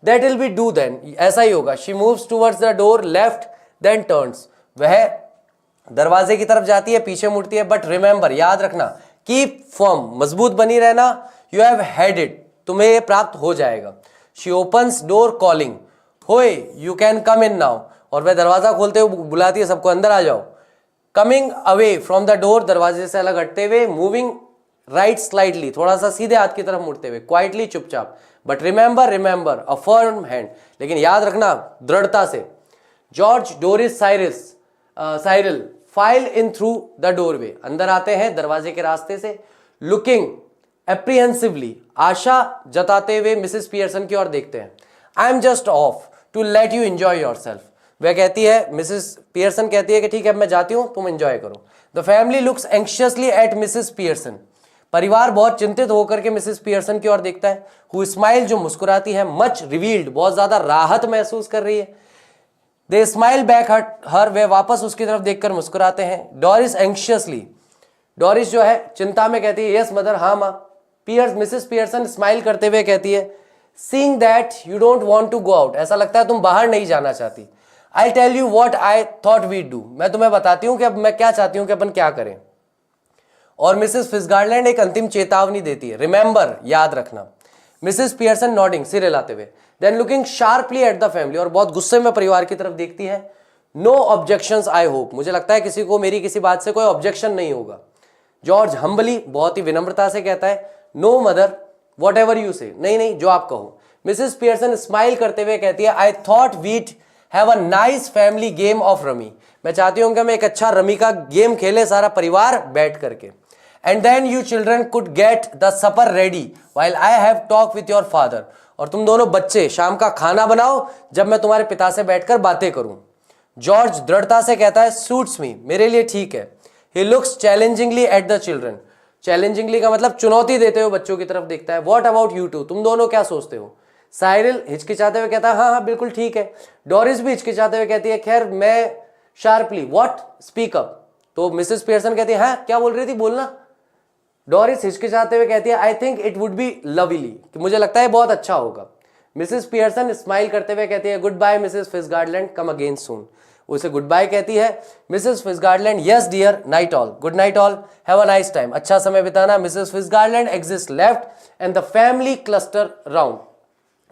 that will be do then, ऐसा ही होगा। She moves towards the door left then turns, वह दरवाजे की तरफ जाती है, पीछे मुड़ती है। बट रिमेंबर, याद रखना, कीप फर्म, मजबूत बनी रहना। यू हैव हैड इट, तुम्हें ये प्राप्त हो जाएगा। शी ओपन्स डोर कॉलिंग होए you can come in now, और वह दरवाजा खोलते हुए बुलाती है सबको अंदर आ जाओ। Coming away from the door, दरवाजे से अलग हटते हुए। मूविंग राइट स्लाइडली, थोड़ा सा सीधे हाथ की तरफ मुड़ते हुए। क्वाइटली, चुपचाप। But remember, remember, a firm hand, लेकिन याद रखना दृढ़ता से। George Doris Cyril file in through the doorway, अंदर आते हैं दरवाजे के रास्ते से। लुकिंग एप्रीहेंसिवली, आशा जताते हुए मिसेस पियर्सन की ओर देखते हैं। I am just off to let you enjoy yourself, वह कहती है, मिसेस पियर्सन कहती है कि ठीक है मैं जाती हूं, तुम एंजॉय करो। The family looks anxiously at Mrs Pearson, परिवार बहुत चिंतित होकर के मिसेस पियर्सन की ओर देखता है। हु स्माइल, जो मुस्कुराती है। मच रिवील्ड, बहुत ज्यादा राहत महसूस कर रही है। दे स्माइल बैक हर, वे वापस उसकी तरफ देखकर मुस्कुराते हैं। डोरिस एंक्शियसली, डोरिस जो है चिंता में कहती है यस मदर, हाँ माँ। मिसेस पियर्सन स्माइल करते हुए कहती है, seeing that you don't want to go out, ऐसा लगता है तुम बाहर नहीं जाना चाहती। I tell you what I thought we do, मैं तुम्हें बताती हूं कि अब मैं क्या चाहती हूं कि अपन क्या करें। और मिसेस फिट्जगार्लैंड एक अंतिम चेतावनी देती है, रिमेंबर, याद रखना। मिसेस पियर्सन नॉडिंग, सिर हिलाते हुए, then looking sharply at the family, और बहुत गुस्से में परिवार की तरफ देखती है। नो ऑब्जेक्शंस आई होप, मुझे लगता है किसी को मेरी किसी बात से कोई ऑब्जेक्शन नहीं होगा। जॉर्ज हम्बली, बहुत ही विनम्रता से कहता है, no mother, whatever you say, नहीं नहीं जो आप कहो। मिसेस पियर्सन स्माइल करते हुए कहती है, I thought weed have a nice family game of rummy, मैं चाहती हूं कि हम एक अच्छा रमी का गेम खेले सारा परिवार बैठ करके। And then you children could get the supper ready while I have talk with your father, और तुम दोनों बच्चे शाम का खाना बनाओ जब मैं तुम्हारे पिता से बैठकर बातें करूं। जॉर्ज दृढ़ता से कहता है, सूट्स मी, मेरे लिए ठीक है। He looks challengingly at the children, challengingly का मतलब चुनौती देते हुए बच्चों की तरफ देखता है। व्हाट अबाउट यू टू, तुम दोनों क्या सोचते हो। साइरिल हिचकिचाते हुए कहता है, हाँ हाँ बिल्कुल ठीक है। डोरिस भी हिचकिचाते हुए कहती है, खैर मैं। शार्पली, व्हाट, स्पीक अप, तो मिसेस पियर्सन कहती है, हाँ क्या बोल रही थी, बोलना। डोरिस हिचकिचाते हुए कहती है, I think it would be lovely, कि मुझे लगता है बहुत अच्छा होगा। मिसेस पियर्सन स्माइल करते हुए कहती है, goodbye Mrs Fitzgerald, come again soon, उसे गुड बाय कहती है। Mrs Fitzgerald, yes dear, night all, good night all, have a nice time, अच्छा समय बिताना। Mrs Fitzgerald exits left and the family cluster round,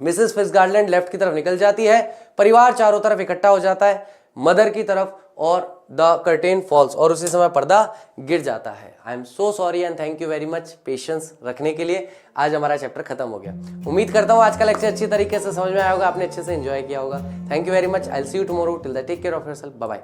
Mrs Fitzgerald left की तरफ निकल जाती है, परिवार चारों तरफ इकट्ठा हो जाता है मदर की तरफ, और द कर्टेन फॉल्स, और उसी समय पर्दा गिर जाता है। I am so sorry and thank you very much patience रखने के लिए। आज हमारा चैप्टर खत्म हो गया। उम्मीद करता हूँ आज का लेक्चर अच्छी तरीके से समझ में आया होगा, आपने अच्छे से एंजॉय किया होगा। Thank you very much, I will see you tomorrow, till that take care of yourself, bye bye.